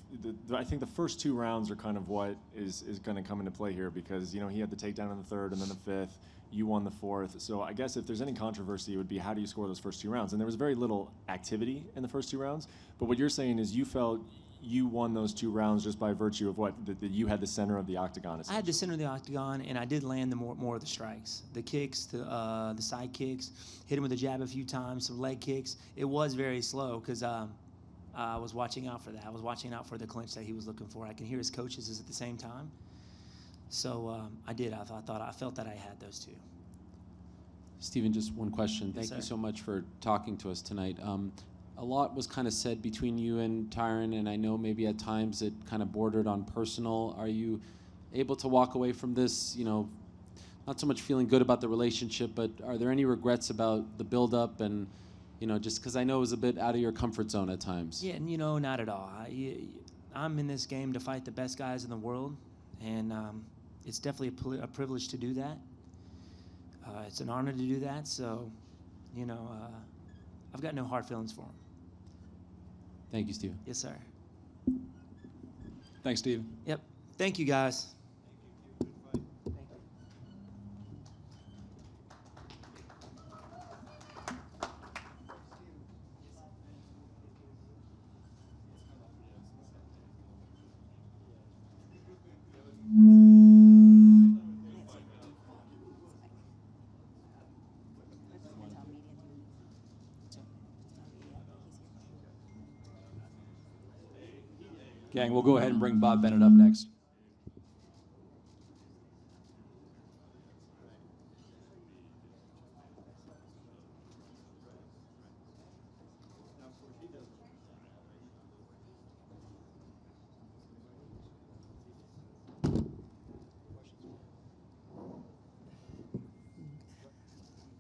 I think the first two rounds are kind of what is going to come into play here, because he had the takedown in the third and then the fifth. You won the fourth. So I guess if there's any controversy, it would be how do you score those first two rounds? And there was very little activity in the first two rounds. But what you're saying is you felt you won those two rounds just by virtue of what? That you had the center of the octagon. I had the center of the octagon, and I did land more of the strikes. The kicks, the side kicks, hit him with a jab a few times, some leg kicks. It was very slow because I was watching out for that. I was watching out for the clinch that he was looking for. I can hear his coaches at the same time. So I did. I felt that I had those two. Steven, just one question. Yes, Thank you sir. so much for talking to us tonight. A lot was kind of said between you and Tyron, and I know maybe at times it kind of bordered on personal. Are you able to walk away from this, not so much feeling good about the relationship, but are there any regrets about the build-up and, just because I know it was a bit out of your comfort zone at times? Yeah, not at all. I'm in this game to fight the best guys in the world, and it's definitely a privilege to do that. It's an honor to do that, so, I've got no hard feelings for him. Thank you, Steven. Yes, sir. Thanks, Steven. Yep. Thank you, guys. Gang, we'll go ahead and bring Bob Bennett up next.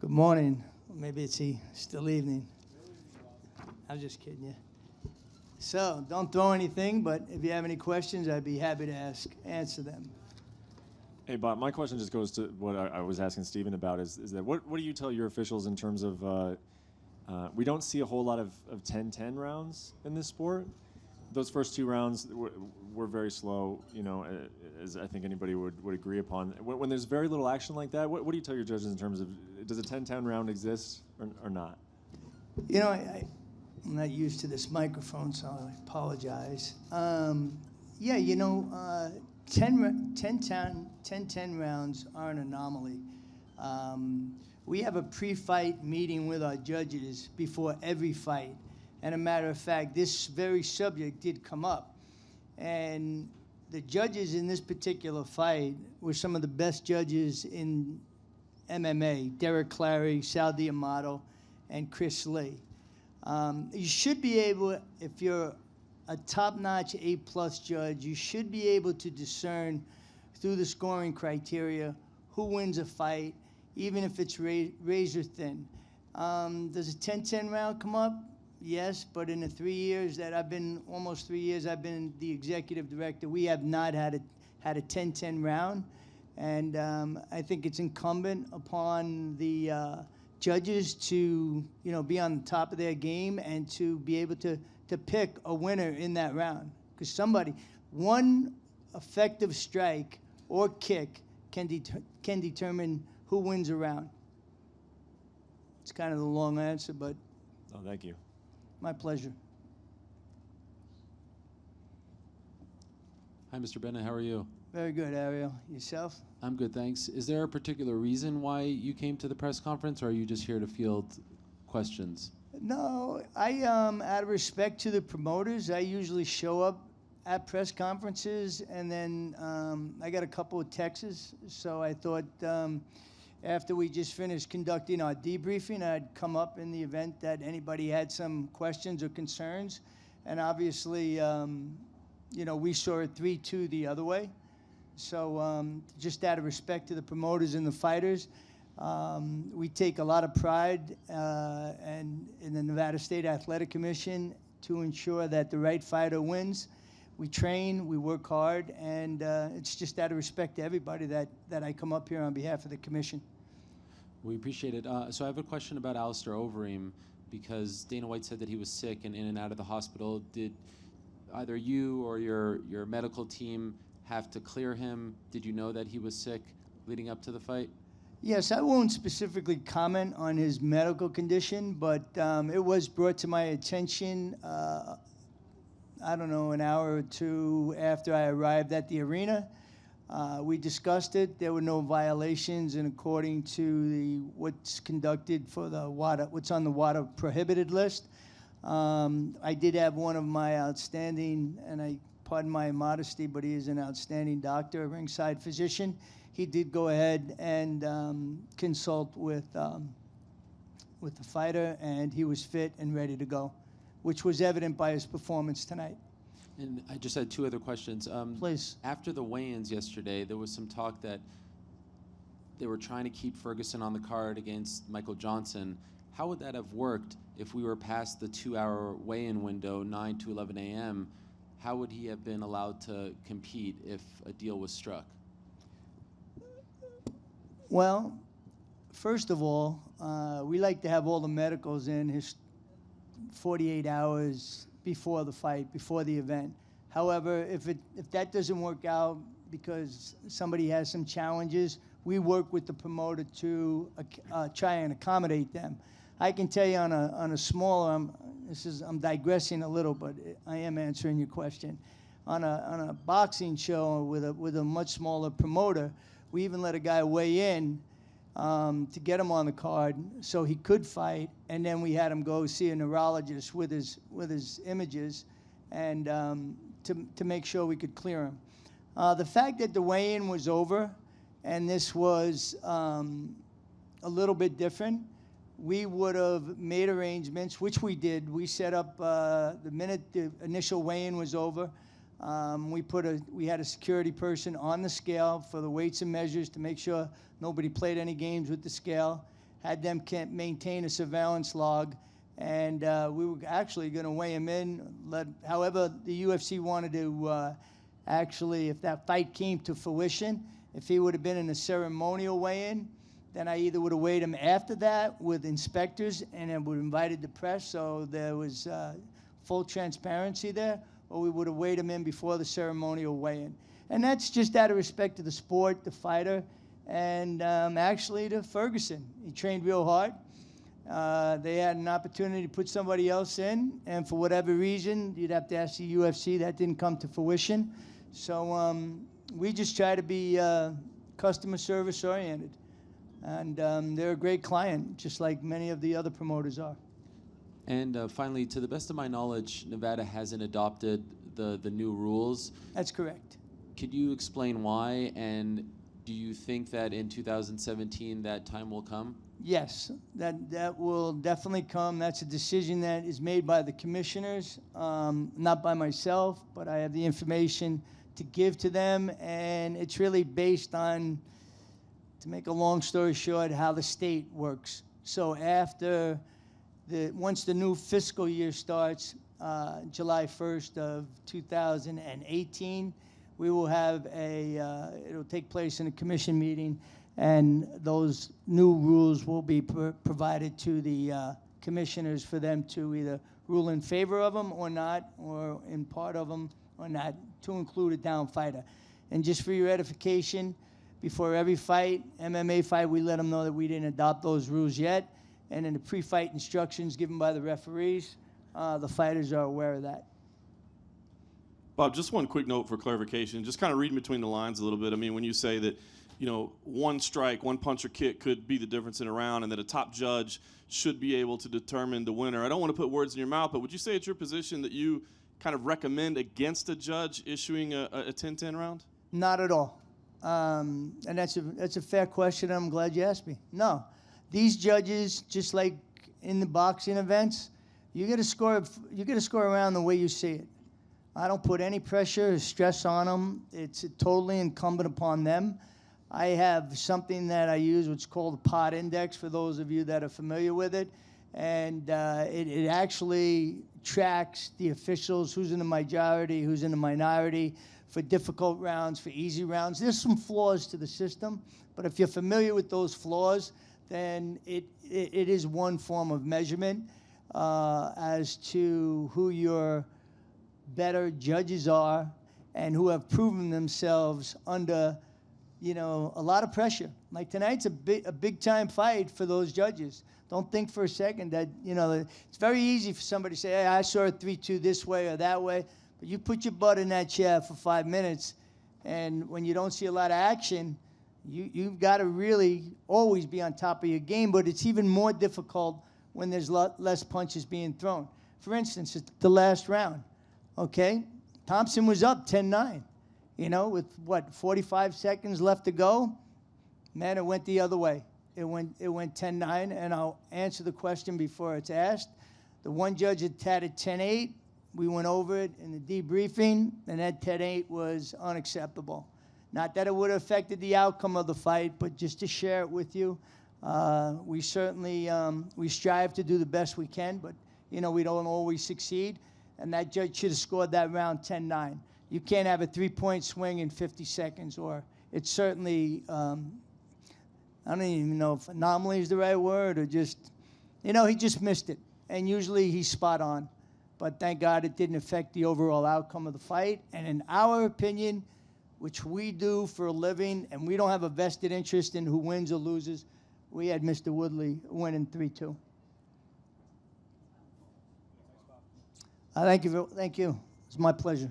Good morning. Maybe it's still evening. I'm just kidding you. So don't throw anything, but if you have any questions, I'd be happy to answer them. Hey, Bob, my question just goes to what I was asking Steven about is that what do you tell your officials in terms of we don't see a whole lot of 10-10 rounds in this sport. Those first two rounds were very slow, as I think anybody would agree upon. When there's very little action like that, what do you tell your judges in terms of, does a 10-10 round exist or not? I'm not used to this microphone, so I apologize. 10-10 rounds are an anomaly. We have a pre-fight meeting with our judges before every fight. And a matter of fact, this very subject did come up. And the judges in this particular fight were some of the best judges in MMA: Derek Clary, Sal D'Amato, and Chris Lee. You should be able, if you're a top-notch A-plus judge, you should be able to discern through the scoring criteria who wins a fight, even if it's razor thin. Does a 10-10 round come up? Yes, but in the 3 years that I've been, almost 3 years, I've been the executive director, we have not had a 10-10 round. And I think it's incumbent upon the judges to, be on the top of their game and to be able to pick a winner in that round. Because one effective strike or kick can determine who wins a round. It's kind of the long answer, but Oh, thank you. my pleasure. Hi, Mr. Bennett. How are you? Very good, Ariel. Yourself? I'm good, thanks. Is there a particular reason why you came to the press conference, or are you just here to field questions? No, out of respect to the promoters, I usually show up at press conferences, and then I got a couple of texts, so I thought after we just finished conducting our debriefing, I'd come up in the event that anybody had some questions or concerns. And obviously, we saw it 3-2 the other way. So just out of respect to the promoters and the fighters, we take a lot of pride and in the Nevada State Athletic Commission to ensure that the right fighter wins. We train, we work hard, and it's just out of respect to everybody that I come up here on behalf of the commission. We appreciate it. So I have a question about Alistair Overeem, because Dana White said that he was sick and in and out of the hospital. Did either you or your medical team have to clear him? Did you know that he was sick leading up to the fight? Yes, I won't specifically comment on his medical condition, but it was brought to my attention, I don't know, an hour or two after I arrived at the arena. We discussed it. There were no violations, and according to what's conducted for what's on the WADA prohibited list, I did have one of my outstanding, and I pardon my modesty, but he is an outstanding doctor, a ringside physician. He did go ahead and consult with the fighter, and he was fit and ready to go, which was evident by his performance tonight. And I just had two other questions. Please. After the weigh-ins yesterday, there was some talk that they were trying to keep Ferguson on the card against Michael Johnson. How would that have worked if we were past the 2-hour weigh-in window, 9 to 11 a.m.? How would he have been allowed to compete if a deal was struck? Well, first of all, we like to have all the medicals in 48 hours before the fight, before the event. However, if that doesn't work out because somebody has some challenges, we work with the promoter to try and accommodate them. I can tell you on a smaller, I'm digressing a little, but I am answering your question. On a boxing show with a much smaller promoter, we even let a guy weigh in to get him on the card so he could fight, and then we had him go see a neurologist with his images and to make sure we could clear him. The fact that the weigh-in was over and this was a little bit different, we would have made arrangements, which we did. We set up the minute the initial weigh-in was over. We had a security person on the scale for the weights and measures to make sure nobody played any games with the scale, had them maintain a surveillance log, and we were actually going to weigh him in. However, the UFC wanted to actually, if that fight came to fruition, if he would have been in a ceremonial weigh-in, then I either would have weighed him after that with inspectors and then would have invited the press, so there was full transparency there, or we would have weighed him in before the ceremonial weigh-in. And that's just out of respect to the sport, the fighter, and actually to Ferguson. He trained real hard. They had an opportunity to put somebody else in, and for whatever reason, you'd have to ask the UFC, that didn't come to fruition. So we just try to be customer service oriented. And they're a great client, just like many of the other promoters are. And finally, to the best of my knowledge, Nevada hasn't adopted the new rules. That's correct. Could you explain why? And do you think that in 2017 that time will come? Yes, that will definitely come. That's a decision that is made by the commissioners, not by myself, but I have the information to give to them, and it's really based on, to make a long story short, how the state works. So once the new fiscal year starts, July 1st of 2018, we will have it'll take place in a commission meeting, and those new rules will be provided to the commissioners for them to either rule in favor of them or not, or in part of them or not, to include a down fighter. And just for your edification, before every fight, MMA fight, we let them know that we didn't adopt those rules yet. And in the pre-fight instructions given by the referees, the fighters are aware of that. Bob, just one quick note for clarification. Just kind of reading between the lines a little bit. I mean, when you say that, you know, one strike, one punch or kick could be the difference in a round, and that a top judge should be able to determine the winner. I don't want to put words in your mouth, but would you say it's your position that you kind of recommend against a judge issuing a 10-10 round? Not at all. And that's a fair question. I'm glad you asked me. No, these judges, just like in the boxing events, you got to score around the way you see it. I don't put any pressure or stress on them. It's totally incumbent upon them. I have something that I use, which is called the POD index, for those of you that are familiar with it. And it actually tracks the officials, who's in the majority, who's in the minority, for difficult rounds, for easy rounds. There's some flaws to the system, but if you're familiar with those flaws, then it is one form of measurement as to who your better judges are and who have proven themselves under, you know, a lot of pressure. Like tonight's a big time fight for those judges. Don't think for a second that, you know, it's very easy for somebody to say, hey, I saw it 3-2 this way or that way, but you put your butt in that chair for 5 minutes, and when you don't see a lot of action, you've got to really always be on top of your game, but it's even more difficult when there's less punches being thrown. For instance, it's the last round, okay? Thompson was up 10-9, you know, with, 45 seconds left to go? Man, it went the other way. It went 10-9, and I'll answer the question before it's asked. The one judge had it 10-8. We went over it in the debriefing, and that 10-8 was unacceptable. Not that it would have affected the outcome of the fight, but just to share it with you. We certainly we strive to do the best we can, but you know we don't always succeed. And that judge should have scored that round 10-9. You can't have a 3-point swing in 50 seconds, or it's certainly I don't even know if anomaly is the right word, or just, you know, he just missed it. And usually he's spot on. But thank God it didn't affect the overall outcome of the fight. And in our opinion, which we do for a living, and we don't have a vested interest in who wins or loses, we had Mr. Woodley winning 3-2. Thank you. Thank you. It's my pleasure.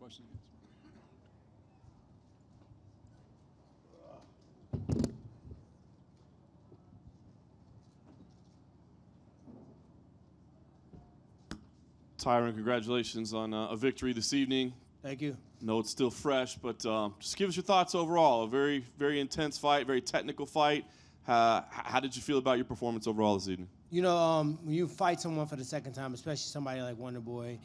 question. Tyron, congratulations on a victory this evening. Thank you. No, it's still fresh, but just give us your thoughts overall. A very, very intense fight, very technical fight. How did you feel about your performance overall this evening? You know, when you fight someone for the second time, especially somebody like Wonder Boy,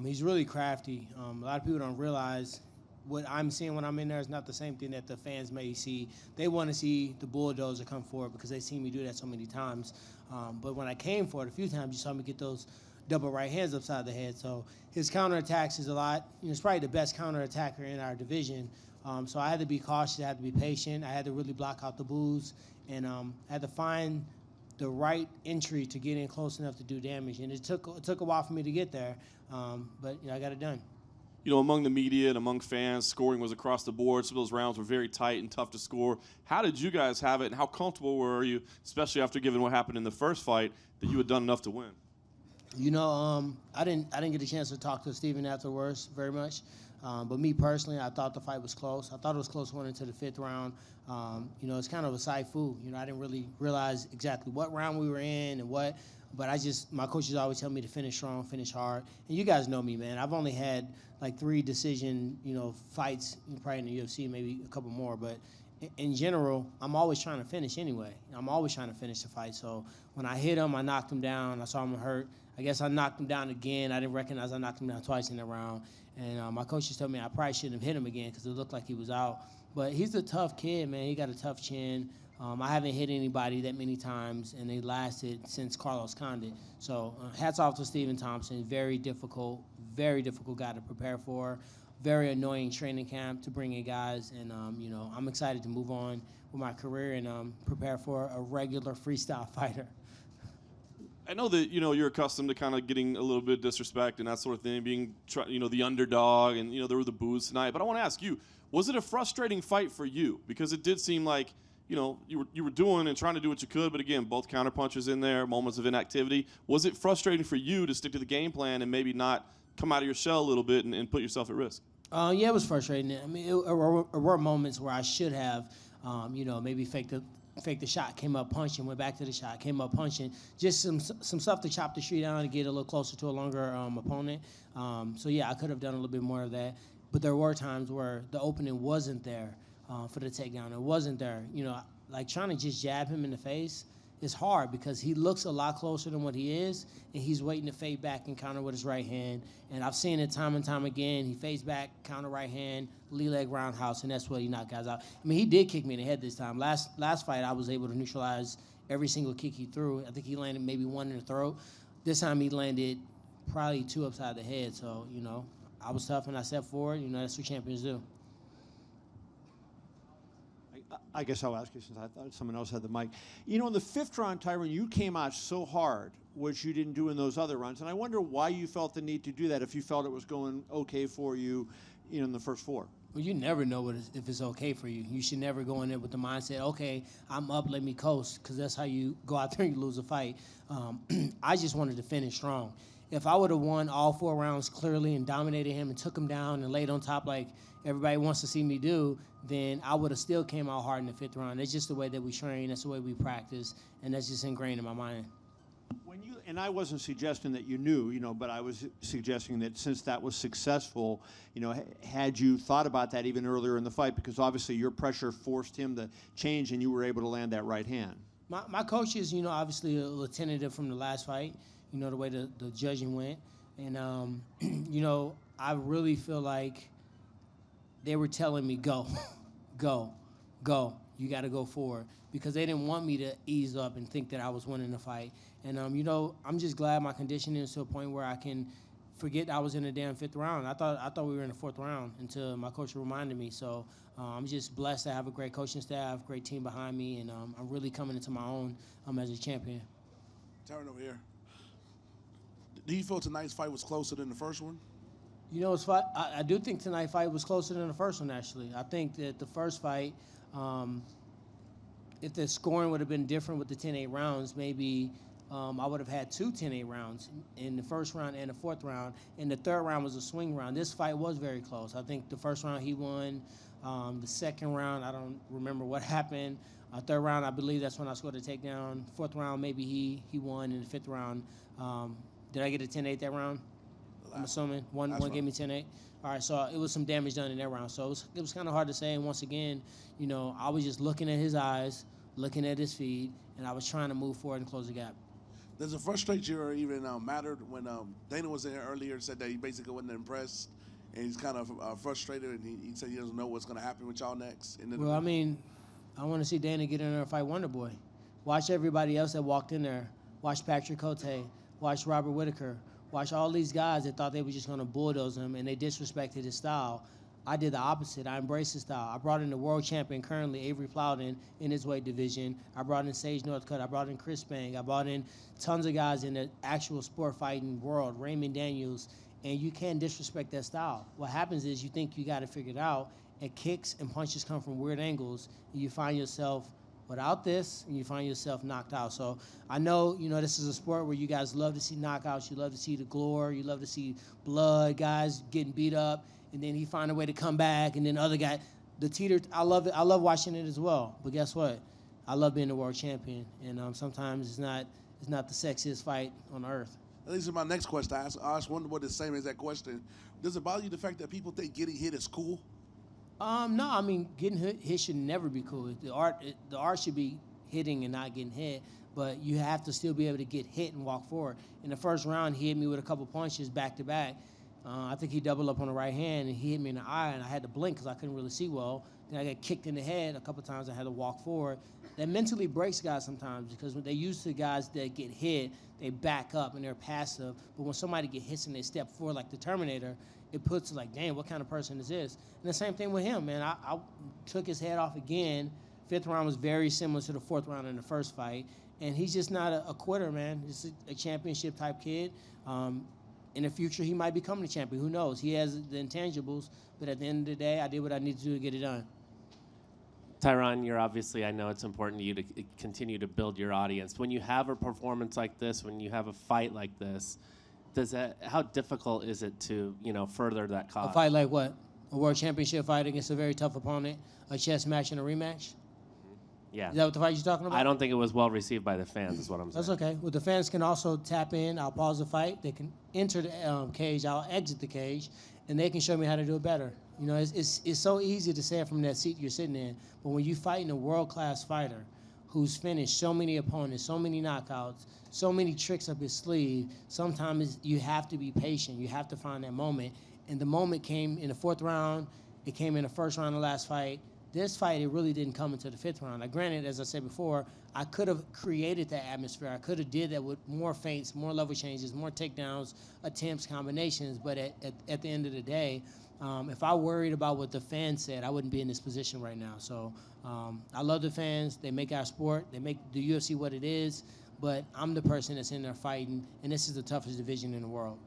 he's really crafty. A lot of people don't realize what I'm seeing when I'm in there is not the same thing that the fans may see. They want to see the bulldozer come forward because they've seen me do that so many times. But when I came for it a few times, you saw me get those double right hands upside the head. So his counterattacks is a lot. You know, he's probably the best counterattacker in our division. So I had to be cautious. I had to be patient. I had to really block out the boos, and I had to find the right entry to get in close enough to do damage. And it took a while for me to get there, but you know, I got it done. You know, among the media and among fans, scoring was across the board. Some of those rounds were very tight and tough to score. How did you guys have it, and how comfortable were you, especially after given what happened in the first fight, that you had done enough to win? You know, I didn't get a chance to talk to Steven afterwards very much. But me personally, I thought the fight was close. I thought it was close going into the 5th round. You know, it's kind of a Sai-Fu. You know, I didn't really realize exactly what round we were in and what. But my coaches always tell me to finish strong, finish hard. And you guys know me, man. I've only had like 3 decision, fights, probably in the UFC, maybe a couple more. But in general, I'm always trying to finish anyway. I'm always trying to finish the fight. So when I hit him, I knocked him down. I saw him hurt. I guess I knocked him down again. I didn't recognize I knocked him down twice in the round. And my coaches told me I probably shouldn't have hit him again because it looked like he was out. But he's a tough kid, man. He got a tough chin. I haven't hit anybody that many times, and they lasted since Carlos Condit. So hats off to Stephen Thompson. Very difficult guy to prepare for. Very annoying training camp to bring in guys. And, I'm excited to move on with my career and prepare for a regular freestyle fighter. I know that you're accustomed to kind of getting a little bit of disrespect and that sort of thing, being the underdog, and there were the boos tonight. But I want to ask you, was it a frustrating fight for you? Because it did seem like you were doing and trying to do what you could, but again, both counterpunches in there, moments of inactivity. Was it frustrating for you to stick to the game plan and maybe not come out of your shell a little bit and put yourself at risk? Yeah, it was frustrating. I mean, there were moments where I should have, maybe faked the shot, came up punching, went back to the shot, came up punching. Just some stuff to chop the street down to get a little closer to a longer opponent. So, yeah, I could have done a little bit more of that. But there were times where the opening wasn't there for the takedown. It wasn't there. Like trying to just jab him in the face is hard because he looks a lot closer than what he is, and he's waiting to fade back and counter with his right hand. And I've seen it time and time again. He fades back, counter right hand, lead leg roundhouse, and that's what he knocked guys out. I mean, he did kick me in the head this time. Last fight, I was able to neutralize every single kick he threw. I think he landed maybe 1 in the throat. This time he landed probably 2 upside the head. So, I was tough and I stepped forward. That's what champions do. I guess I'll ask you since I thought someone else had the mic. In the 5th round, Tyron, you came out so hard, which you didn't do in those other rounds. And I wonder why you felt the need to do that if you felt it was going okay for you in the first 4. Well, you never know if it's okay for you. You should never go in there with the mindset, okay, I'm up, let me coast, because that's how you go out there and you lose a fight. I just wanted to finish strong. If I would have won all 4 rounds clearly and dominated him and took him down and laid on top like everybody wants to see me do, then I would have still came out hard in the 5th round. That's just the way that we train. That's the way we practice, and that's just ingrained in my mind. And I wasn't suggesting that you knew, but I was suggesting that since that was successful, had you thought about that even earlier in the fight, because obviously your pressure forced him to change and you were able to land that right hand. My coaches, obviously a little tentative from the last fight, the way the judging went. And, I really feel like they were telling me, go, go, go. You got to go forward, because they didn't want me to ease up and think that I was winning the fight. And, I'm just glad my conditioning is to a point where I can forget I was in the damn 5th round. I thought we were in the 4th round until my coach reminded me. So I'm just blessed to have a great coaching staff, great team behind me, and I'm really coming into my own as a champion. Tyron over here. Do you feel tonight's fight was closer than the first one? I do think tonight's fight was closer than the first one, actually. I think that the first fight, if the scoring would have been different with the 10-8 rounds, maybe I would have had 2 10-8 rounds in the first round and the fourth round. And the third round was a swing round. This fight was very close. I think the first round he won. The second round, I don't remember what happened. Third round, I believe that's when I scored a takedown. Fourth round, maybe he won. In the fifth round, did I get a 10-8 that round? I'm assuming one gave me 10-8. All right, so it was some damage done in that round. So it was kind of hard to say. And once again, you know, I was just looking at his eyes, looking at his feet, and I was trying to move forward and close the gap. Does it frustrate you or even mattered when Dana was in here earlier and said that he basically wasn't impressed and he's kind of frustrated and he said he doesn't know what's going to happen with y'all next? Well, I mean, I want to see Dana get in there and fight Wonder Boy. Watch everybody else that walked in there. Watch Patrick Cote. Watch Robert Whitaker. Watch all these guys that thought they were just going to bulldoze him and they disrespected his style. I did the opposite. I embraced his style. I brought in the world champion currently, Avery Plowden, in his weight division. I brought in Sage Northcutt. I brought in Chris Bang. I brought in tons of guys in the actual sport fighting world, Raymond Daniels, and you can't disrespect that style. What happens is you think you got it figured out, and kicks and punches come from weird angles, and you find yourself without this, and you find yourself knocked out. So I know, you know, this is a sport where you guys love to see knockouts. You love to see the glory. You love to see blood, guys getting beat up, and then he find a way to come back, and then other guy, the teeter. I love it. I love watching it as well. But guess what? I love being the world champion, and sometimes it's not the sexiest fight on earth. This is my next question. I asked Wonder Boy the same exact question. Does it bother you the fact that people think getting hit is cool? No, I mean, getting hit should never be cool. The art should be hitting and not getting hit, but you have to still be able to get hit and walk forward. In the first round, he hit me with a couple punches back to back. I think he doubled up on the right hand, and he hit me in the eye, and I had to blink because I couldn't really see well. Then I got kicked in the head a couple times. I had to walk forward. That mentally breaks guys sometimes because when they're used to guys that get hit, they back up and they're passive. But when somebody get hit and they step forward like the Terminator, it puts like, damn, what kind of person is this? And the same thing with him, man. I took his head off again. Fifth round was very similar to the fourth round in the first fight. And he's just not a quitter, man. He's a championship type kid. In the future, he might become the champion. Who knows? He has the intangibles. But at the end of the day, I did what I needed to do to get it done. Tyron, you're obviously, I know it's important to you to continue to build your audience. When you have a performance like this, when you have a fight like this, how difficult is it to, further that cause? A fight like what? A world championship fight against a very tough opponent, a chess match and a rematch? Yeah. Is that what the fight you're talking about? I don't think it was well received by the fans, is what I'm saying. That's okay. Well, the fans can also tap in. I'll pause the fight. They can enter the cage. I'll exit the cage, and they can show me how to do it better. It's so easy to say it from that seat you're sitting in, but when you're fighting a world-class fighter who's finished so many opponents, so many knockouts, so many tricks up his sleeve, sometimes you have to be patient. You have to find that moment. And the moment came in the fourth round. It came in the first round of the last fight. This fight, it really didn't come into the fifth round. Now, granted, as I said before, I could have created that atmosphere. I could have did that with more feints, more level changes, more takedowns, attempts, combinations. But at the end of the day, if I worried about what the fans said, I wouldn't be in this position right now. So I love the fans. They make our sport. They make the UFC what it is. But I'm the person that's in there fighting, and this is the toughest division in the world.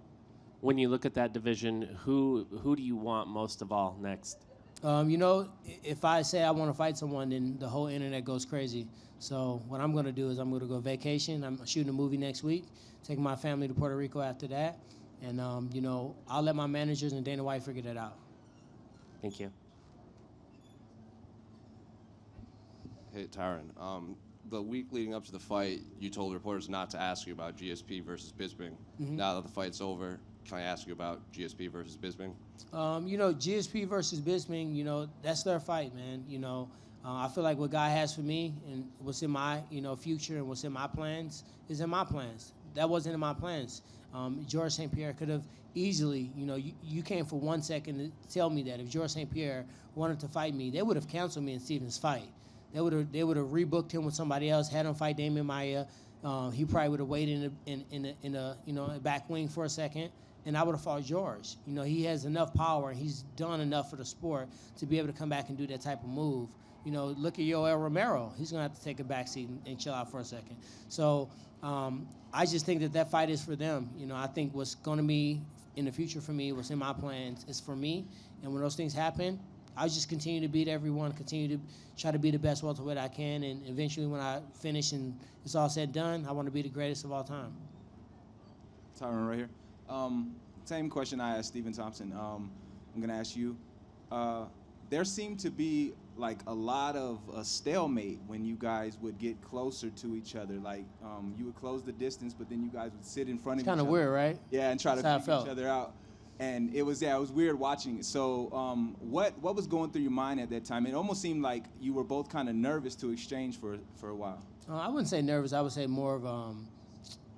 When you look at that division, who do you want most of all next? If I say I want to fight someone, then the whole internet goes crazy. So what I'm going to do is I'm going to go vacation. I'm shooting a movie next week, taking my family to Puerto Rico after that. And, I'll let my managers and Dana White figure that out. Thank you. Hey, Tyron. The week leading up to the fight, you told reporters not to ask you about GSP versus Bisping. Mhm. Now that the fight's over, can I ask you about GSP versus Bisping? GSP versus Bisping, that's their fight, man. I feel like what God has for me and what's in my, future and what's in my plans is in my plans. That wasn't in my plans. George St. Pierre could have easily, you came for 1 second to tell me that if George St. Pierre wanted to fight me, they would have canceled me in Stephen's fight. They would have rebooked him with somebody else, had him fight Damian Maia. He probably would have waited in a back wing for a second, and I would have fought George. He has enough power, and he's done enough for the sport to be able to come back and do that type of move. Look at Yoel Romero. He's going to have to take a back seat and chill out for a second. So I just think that fight is for them. I think what's going to be in the future for me, what's in my plans, is for me. And when those things happen, I'll just continue to beat everyone, continue to try to be the best welterweight I can, and eventually when I finish and it's all said and done, I want to be the greatest of all time. Tyron right here. Same question I asked Stephen Thompson. I'm going to ask you. There seemed to be like a lot of a stalemate when you guys would get closer to each other. Like you would close the distance, but then you guys would sit in front of each other. Kind of weird, right? Yeah, and try to That's how I figure each felt. other out. And it was weird watching it. So what was going through your mind at that time? It almost seemed like you were both kind of nervous to exchange for a while. I wouldn't say nervous. I would say more of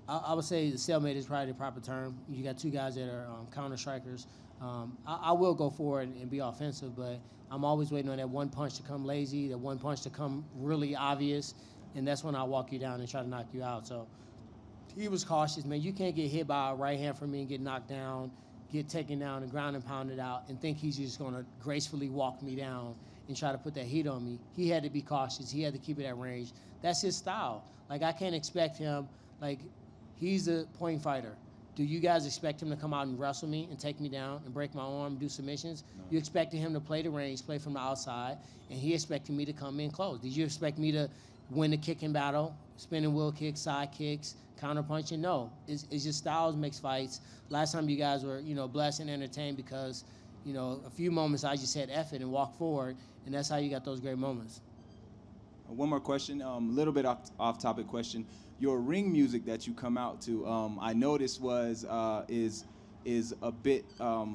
I would say the stalemate is probably the proper term. You got two guys that are counter strikers. I will go forward and be offensive, but I'm always waiting on that one punch to come lazy, that one punch to come really obvious, and that's when I walk you down and try to knock you out. So he was cautious, man. You can't get hit by a right hand from me and get knocked down, get taken down and ground and pounded out, and think he's just going to gracefully walk me down and try to put that heat on me. He had to be cautious. He had to keep it at range. That's his style. Like, I can't expect him, like, he's a point fighter. Do you guys expect him to come out and wrestle me and take me down and break my arm, do submissions? No. You expected him to play the range, play from the outside, and he expected me to come in close. Did you expect me to win the kicking battle, spinning wheel kicks, side kicks, counter punching? No. It's just styles makes fights. Last time you guys were, blessed and entertained because, a few moments I just said F it and walked forward, and that's how you got those great moments. One more question, a little bit off-topic question. Your ring music that you come out to, I noticed is a bit, I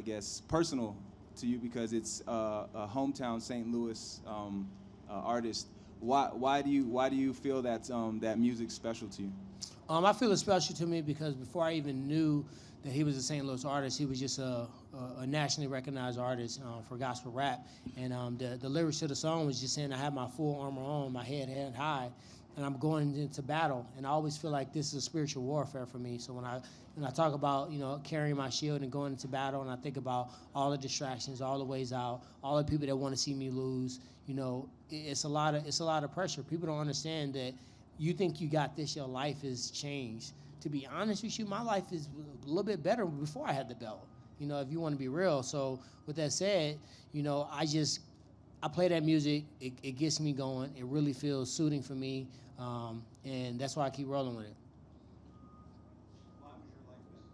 guess, personal to you because it's a hometown St. Louis artist. Why do you feel that that music's special to you? I feel it's special to me because before I even knew that he was a St. Louis artist, he was just a nationally recognized artist for gospel rap. And the lyrics to the song was just saying, I have my full armor on, my head held high, and I'm going into battle. And I always feel like this is a spiritual warfare for me. So when I talk about, carrying my shield and going into battle, and I think about all the distractions, all the ways out, all the people that want to see me lose, it's a lot of pressure. People don't understand that you think you got this, your life has changed. To be honest with you, my life is a little bit better before I had the belt, if you want to be real. So with that said, I play that music. It gets me going. It really feels soothing for me, and that's why I keep rolling with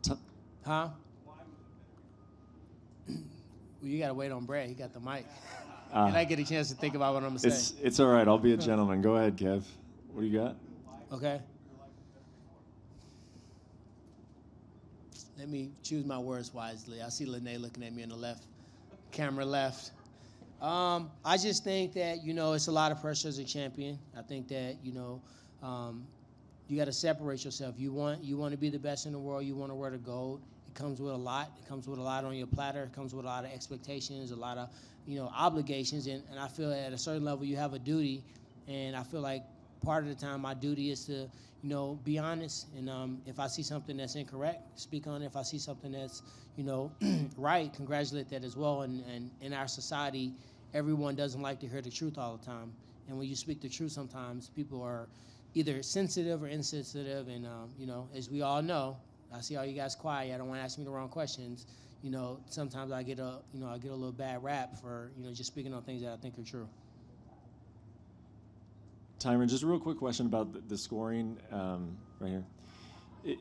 it. Huh? Well, you got to wait on Brad. He got the mic. And I get a chance to think about what I'm going to say. It's all right. I'll be a gentleman. Go ahead, Kev. What do you got? Okay. Let me choose my words wisely. I see Lene looking at me on the left, camera left. I just think that, it's a lot of pressure as a champion. I think that, you got to separate yourself. You want to be the best in the world. You want to wear the gold. It comes with a lot. It comes with a lot on your platter. It comes with a lot of expectations, a lot of, obligations. And I feel at a certain level you have a duty. And I feel like part of the time my duty is to, be honest. And if I see something that's incorrect, speak on it. If I see something that's, right, congratulate that as well. And in our society, everyone doesn't like to hear the truth all the time. And when you speak the truth, sometimes people are either sensitive or insensitive. And, as we all know, I see all you guys quiet. I don't want to ask me the wrong questions. Sometimes I get a little bad rap for, just speaking on things that I think are true. Tyron, just a real quick question about the scoring right here.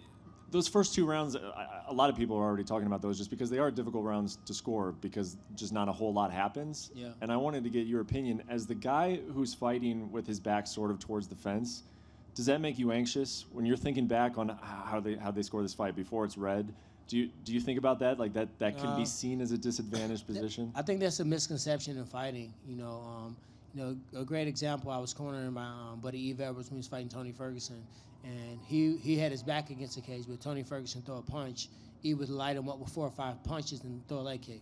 Those first two rounds, a lot of people are already talking about those just because they are difficult rounds to score because just not a whole lot happens. Yeah. And I wanted to get your opinion. As the guy who's fighting with his back sort of towards the fence, does that make you anxious when you're thinking back on how they score this fight before it's red? Do you think about that? Like that can be seen as a disadvantaged position? I think that's a misconception in fighting. A great example, I was cornering my buddy Eve Edwards when he was fighting Tony Ferguson. And he had his back against the cage, but Tony Ferguson throw a punch. He would light him up with 4 or 5 punches and throw a leg kick.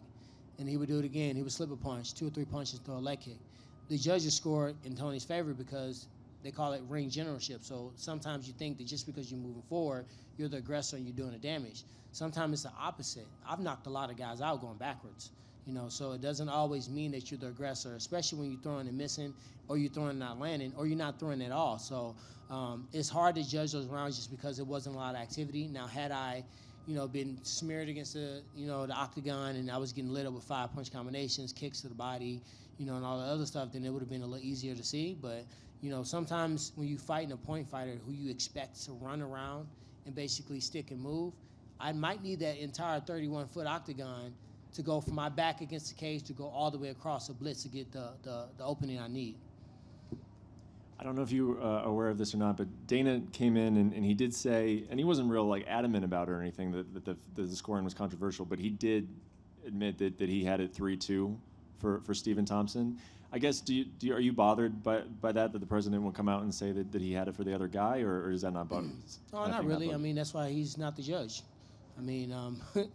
And he would do it again. He would slip a punch, 2 or 3 punches, throw a leg kick. The judges scored in Tony's favor because they call it ring generalship. So sometimes you think that just because you're moving forward, you're the aggressor and you're doing the damage. Sometimes it's the opposite. I've knocked a lot of guys out going backwards. So it doesn't always mean that you're the aggressor, especially when you're throwing and missing, or you're throwing and not landing, or you're not throwing at all. So it's hard to judge those rounds just because it wasn't a lot of activity. Now, had I, been smeared against the octagon, and I was getting lit up with 5-punch combinations, kicks to the body, and all the other stuff, then it would have been a little easier to see. But, sometimes when you fight in a point fighter who you expect to run around and basically stick and move, I might need that entire 31-foot octagon to go from my back against the cage to go all the way across a blitz to get the opening I need. I don't know if you are aware of this or not, but Dana came in and he did say, and he wasn't real adamant about it or anything, that the scoring was controversial, but he did admit that he had it 3-2 for Stephen Thompson. I guess, are you bothered by that the president will come out and say that he had it for the other guy, or is that not bothering you? No, not really. I mean, that's why he's not the judge. I mean,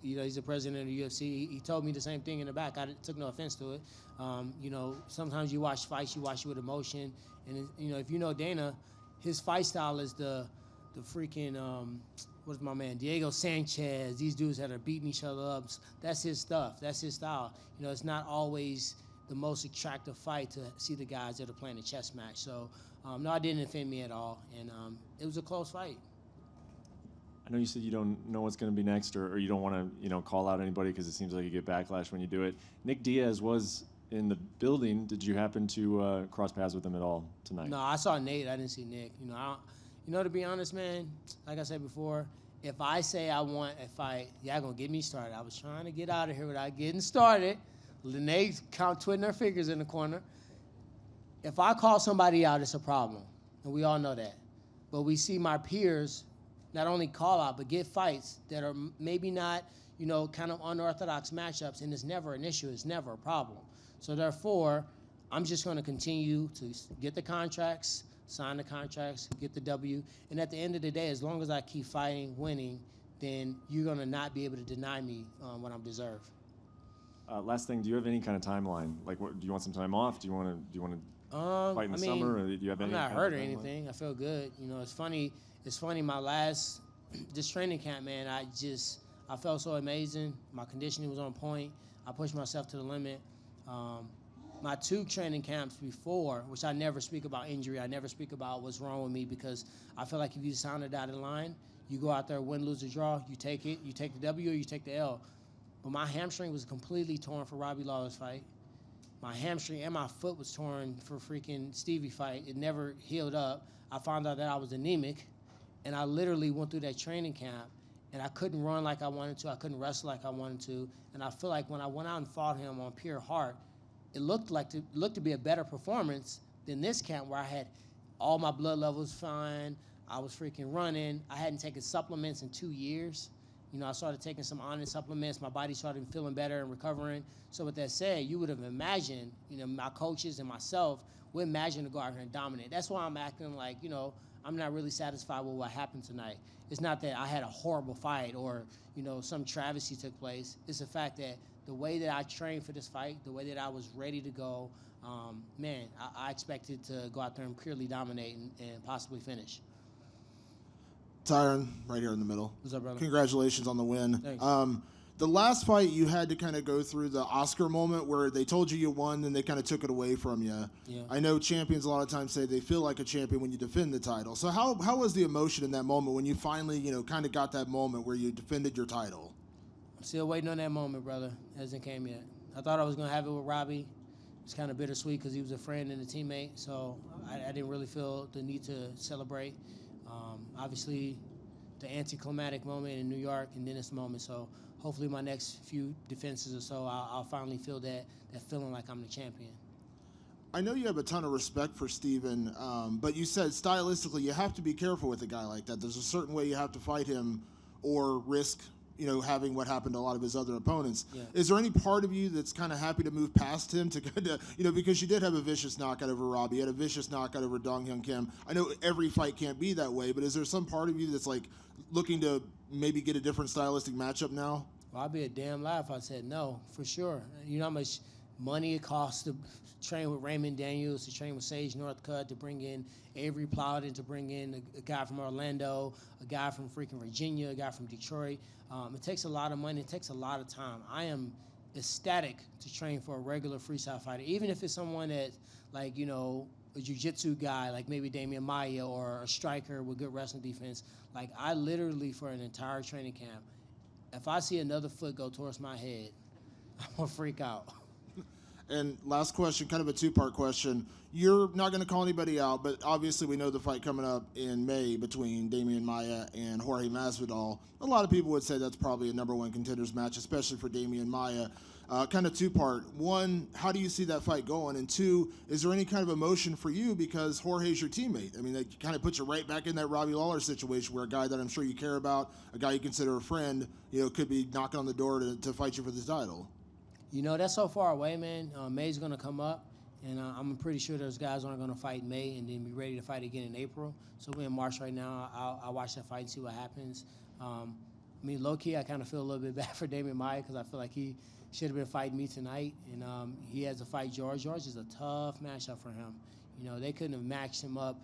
he's the president of the UFC. He told me the same thing in the back. I took no offense to it. Sometimes you watch fights, you watch it with emotion. And, if you know Dana, his fight style is the freaking, what's my man, Diego Sanchez, these dudes that are beating each other up. That's his stuff. That's his style. It's not always the most attractive fight to see the guys that are playing a chess match. So, no, it didn't offend me at all. And it was a close fight. I know you said you don't know what's going to be next, or you don't want to, call out anybody because it seems like you get backlash when you do it. Nick Diaz was in the building. Did you happen to cross paths with him at all tonight? No, I saw Nate. I didn't see Nick. To be honest, man, like I said before, if I say I want a fight, y'all gonna get me started. I was trying to get out of here without getting started. Lene twitting her fingers in the corner. If I call somebody out, it's a problem, and we all know that. But we see my peers not only call out, but get fights that are maybe not, kind of unorthodox matchups, and it's never an issue. It's never a problem. So therefore, I'm just going to continue to get the contracts, sign the contracts, get the W, and at the end of the day, as long as I keep fighting, winning, then you're going to not be able to deny me what I'm deserved. Last thing, do you have any kind of timeline? Like, do you want some time off? Do you want to fight in the summer, or do you have any? I'm not kind hurt of or timeline? anything. I feel good. It's funny. It's funny. My last this training camp, man, I felt so amazing. My conditioning was on point. I pushed myself to the limit. My 2 training camps before, which I never speak about injury, I never speak about what's wrong with me, because I feel like if you sign a dotted line, you go out there, win, lose, or draw, you take it, you take the W or you take the L. But my hamstring was completely torn for Robbie Lawler's fight. My hamstring and my foot was torn for freaking Stevie fight. It never healed up. I found out that I was anemic, and I literally went through that training camp, and I couldn't run like I wanted to. I couldn't wrestle like I wanted to. And I feel like when I went out and fought him on pure heart, it looked to be a better performance than this camp, where I had all my blood levels fine. I was freaking running. I hadn't taken supplements in 2 years. I started taking some honest supplements. My body started feeling better and recovering. So with that said, you would have imagined, my coaches and myself would imagine to go out here and dominate. That's why I'm acting like, I'm not really satisfied with what happened tonight. It's not that I had a horrible fight or, some travesty took place. It's the fact that the way that I trained for this fight, the way that I was ready to go, I expected to go out there and purely dominate and possibly finish. Tyron, right here in the middle. What's up, brother? Congratulations on the win. Thanks. The last fight, you had to kind of go through the Oscar moment where they told you won, and they kind of took it away from you. Yeah. I know champions a lot of times say they feel like a champion when you defend the title. So how was the emotion in that moment when you finally, kind of got that moment where you defended your title? I'm still waiting on that moment, brother. Hasn't came yet. I thought I was going to have it with Robbie. It's kind of bittersweet because he was a friend and a teammate, so I didn't really feel the need to celebrate. Obviously, the anticlimactic moment in New York, and then this moment. So hopefully my next few defenses or so, I'll finally feel that feeling like I'm the champion. I know you have a ton of respect for Stephen, but you said stylistically you have to be careful with a guy like that. There's a certain way you have to fight him or risk having what happened to a lot of his other opponents. Yeah. Is there any part of you that's kind of happy to move past him to kind of, because you did have a vicious knockout over Robbie, you had a vicious knockout over Dong Hyun Kim. I know every fight can't be that way, but is there some part of you that's like looking to maybe get a different stylistic matchup now? Well, I'd be a damn lie if I said no, for sure. You know how much money it costs to train with Raymond Daniels, to train with Sage Northcutt, to bring in Avery Plowden, to bring in a guy from Orlando, a guy from freaking Virginia, a guy from Detroit. It takes a lot of money. It takes a lot of time. I am ecstatic to train for a regular freestyle fighter, even if it's someone that, like, a jiu-jitsu guy, like maybe Damian Maia, or a striker with good wrestling defense. Like, I literally, for an entire training camp, if I see another foot go towards my head, I'm gonna freak out. And last question, kind of a two-part question. You're not going to call anybody out, but obviously we know the fight coming up in May between Damian Maia and Jorge Masvidal. A lot of people would say that's probably a number one contenders match, especially for Damian Maia. Kind of two-part. One, how do you see that fight going? And two, is there any kind of emotion for you because Jorge's your teammate? I mean, that kind of puts you right back in that Robbie Lawler situation where a guy that I'm sure you care about, a guy you consider a friend, could be knocking on the door to fight you for the title. That's so far away, man. May's going to come up, and I'm pretty sure those guys aren't going to fight in May and then be ready to fight again in April. So we're in March right now. I'll watch that fight and see what happens. Low-key, I kind of feel a little bit bad for Damian Maia because I feel like he should have been fighting me tonight, and he has to fight George. George is a tough matchup for him. They couldn't have matched him up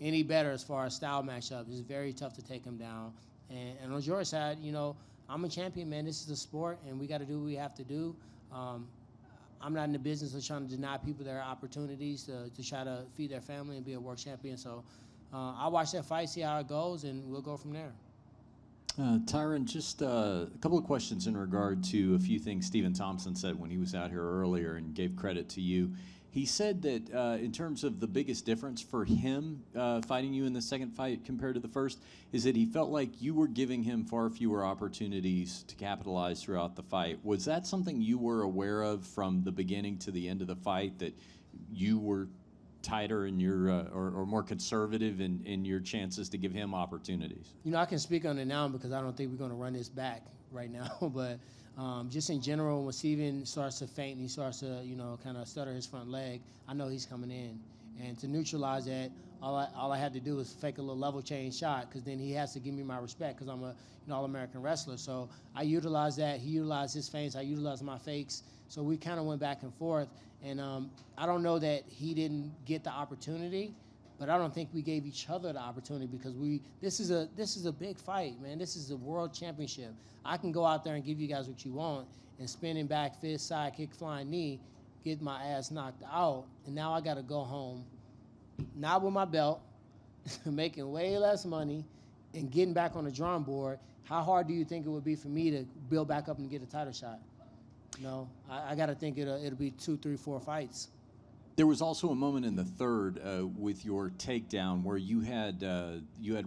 any better as far as style matchup. It's very tough to take him down. And on George's side, I'm a champion, man. This is a sport, and we got to do what we have to do. I'm not in the business of trying to deny people their opportunities to try to feed their family and be a world champion. So I'll watch that fight, see how it goes, and we'll go from there. Tyron, just a couple of questions in regard to a few things Stephen Thompson said when he was out here earlier and gave credit to you. He said that in terms of the biggest difference for him fighting you in the second fight compared to the first is that he felt like you were giving him far fewer opportunities to capitalize throughout the fight. Was that something you were aware of from the beginning to the end of the fight, that you were tighter in your or more conservative in your chances to give him opportunities? I can speak on it now because I don't think we're going to run this back right now, but just in general, when Steven starts to faint and he starts to, kind of stutter his front leg, I know he's coming in. And to neutralize that, all I had to do was fake a little level change shot, because then he has to give me my respect because I'm a All-American wrestler. So I utilized that. He utilized his feints. I utilized my fakes. So we kind of went back and forth. And I don't know that he didn't get the opportunity, but I don't think we gave each other the opportunity because this is a big fight, man. This is the world championship. I can go out there and give you guys what you want, and spinning back fist, side kick, flying knee, get my ass knocked out, and now I got to go home, not with my belt, making way less money, and getting back on the drawing board. How hard do you think it would be for me to build back up and get a title shot? I got to think it'll be 2, 3, 4 fights. There was also a moment in the third with your takedown where you had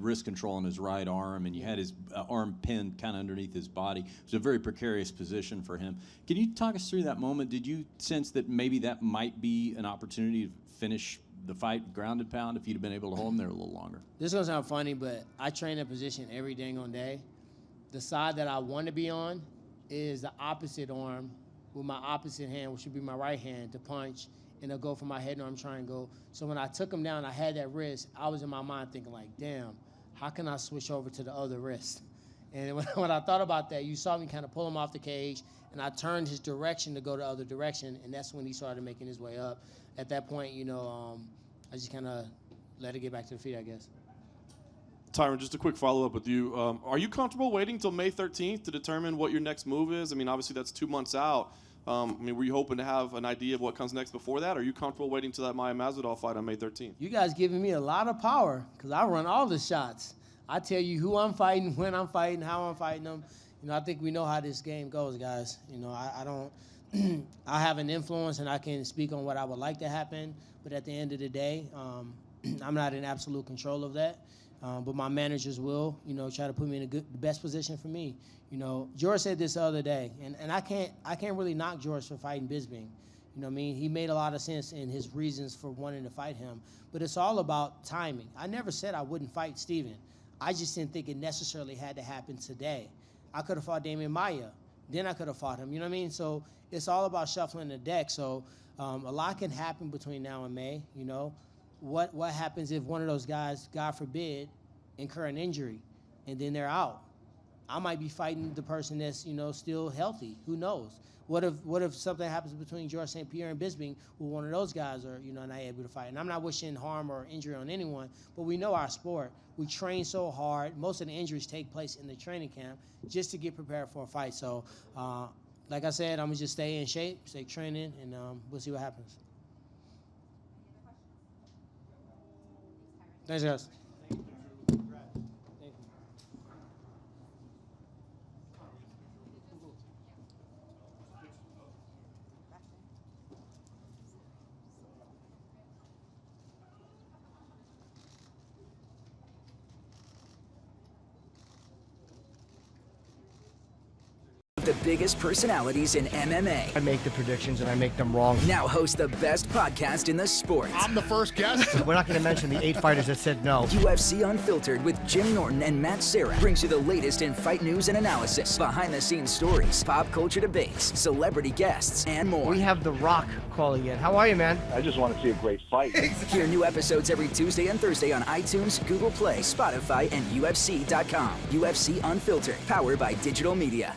wrist control on his right arm, and you had his arm pinned kind of underneath his body. It was a very precarious position for him. Can you talk us through that moment? Did you sense that maybe that might be an opportunity to finish the fight ground and pound if you'd have been able to hold him there a little longer? This is going to sound funny, but I train that position every dang on day. The side that I want to be on is the opposite arm with my opposite hand, which would be my right hand, to punch, and they'll go for my head and arm triangle. So when I took him down, I had that wrist. I was in my mind thinking like, damn, how can I switch over to the other wrist? And when I thought about that, you saw me kind of pull him off the cage, and I turned his direction to go the other direction, and that's when he started making his way up. At that point, I just kind of let it get back to the feet, I guess. Tyron, just a quick follow-up with you. Are you comfortable waiting till May 13th to determine what your next move is? I mean, obviously that's 2 months out. Were you hoping to have an idea of what comes next before that? Or are you comfortable waiting till that Maia Masvidal fight on May 13th? You guys giving me a lot of power because I run all the shots. I tell you who I'm fighting, when I'm fighting, how I'm fighting them. I think we know how this game goes, guys. I don't. I have an influence and I can speak on what I would like to happen, but at the end of the day, I'm not in absolute control of that. But my managers will, try to put me in the best position for me. George said this the other day, and I can't really knock George for fighting Bisping. He made a lot of sense in his reasons for wanting to fight him. But it's all about timing. I never said I wouldn't fight Steven. I just didn't think it necessarily had to happen today. I could have fought Damian Maia. Then I could have fought him. You know what I mean? So it's all about shuffling the deck. So a lot can happen between now and May. What happens if one of those guys, God forbid, incur an injury and then they're out? I might be fighting the person that's, still healthy. Who knows? What if something happens between George St. Pierre and Bisping, where one of those guys are, not able to fight? And I'm not wishing harm or injury on anyone, but we know our sport. We train so hard. Most of the injuries take place in the training camp just to get prepared for a fight. So, like I said, I'm going to just stay in shape, stay training, and we'll see what happens. Thanks, guys. the biggest personalities in MMA. I make the predictions and I make them wrong. Now host the best podcast in the sport. I'm the first guest. We're not going to mention the 8 fighters that said no. UFC Unfiltered with Jim Norton and Matt Serra brings you the latest in fight news and analysis, behind-the-scenes stories, pop culture debates, celebrity guests, and more. We have The Rock calling in. How are you, man? I just want to see a great fight. Hear new episodes every Tuesday and Thursday on iTunes, Google Play, Spotify, and UFC.com. UFC Unfiltered, powered by Digital Media.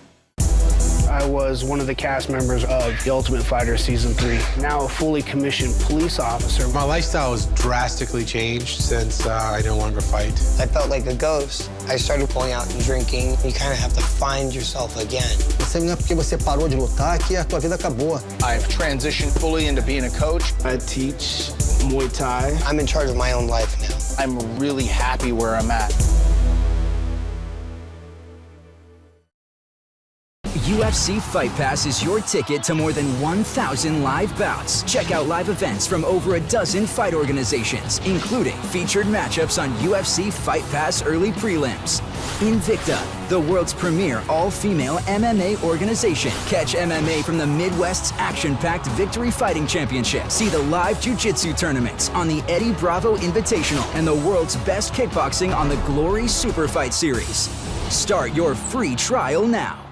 I was one of the cast members of The Ultimate Fighter Season 3, now a fully commissioned police officer. My lifestyle has drastically changed since I no longer fight. I felt like a ghost. I started going out and drinking. You kind of have to find yourself again. Não é porque você parou de lutar que a tua vida acabou. I've transitioned fully into being a coach. I teach Muay Thai. I'm in charge of my own life now. I'm really happy where I'm at. UFC Fight Pass is your ticket to more than 1,000 live bouts. Check out live events from over a dozen fight organizations, including featured matchups on UFC Fight Pass early prelims. Invicta, the world's premier all-female MMA organization. Catch MMA from the Midwest's action-packed Victory Fighting Championship. See the live jiu-jitsu tournaments on the Eddie Bravo Invitational and the world's best kickboxing on the Glory Super Fight Series. Start your free trial now.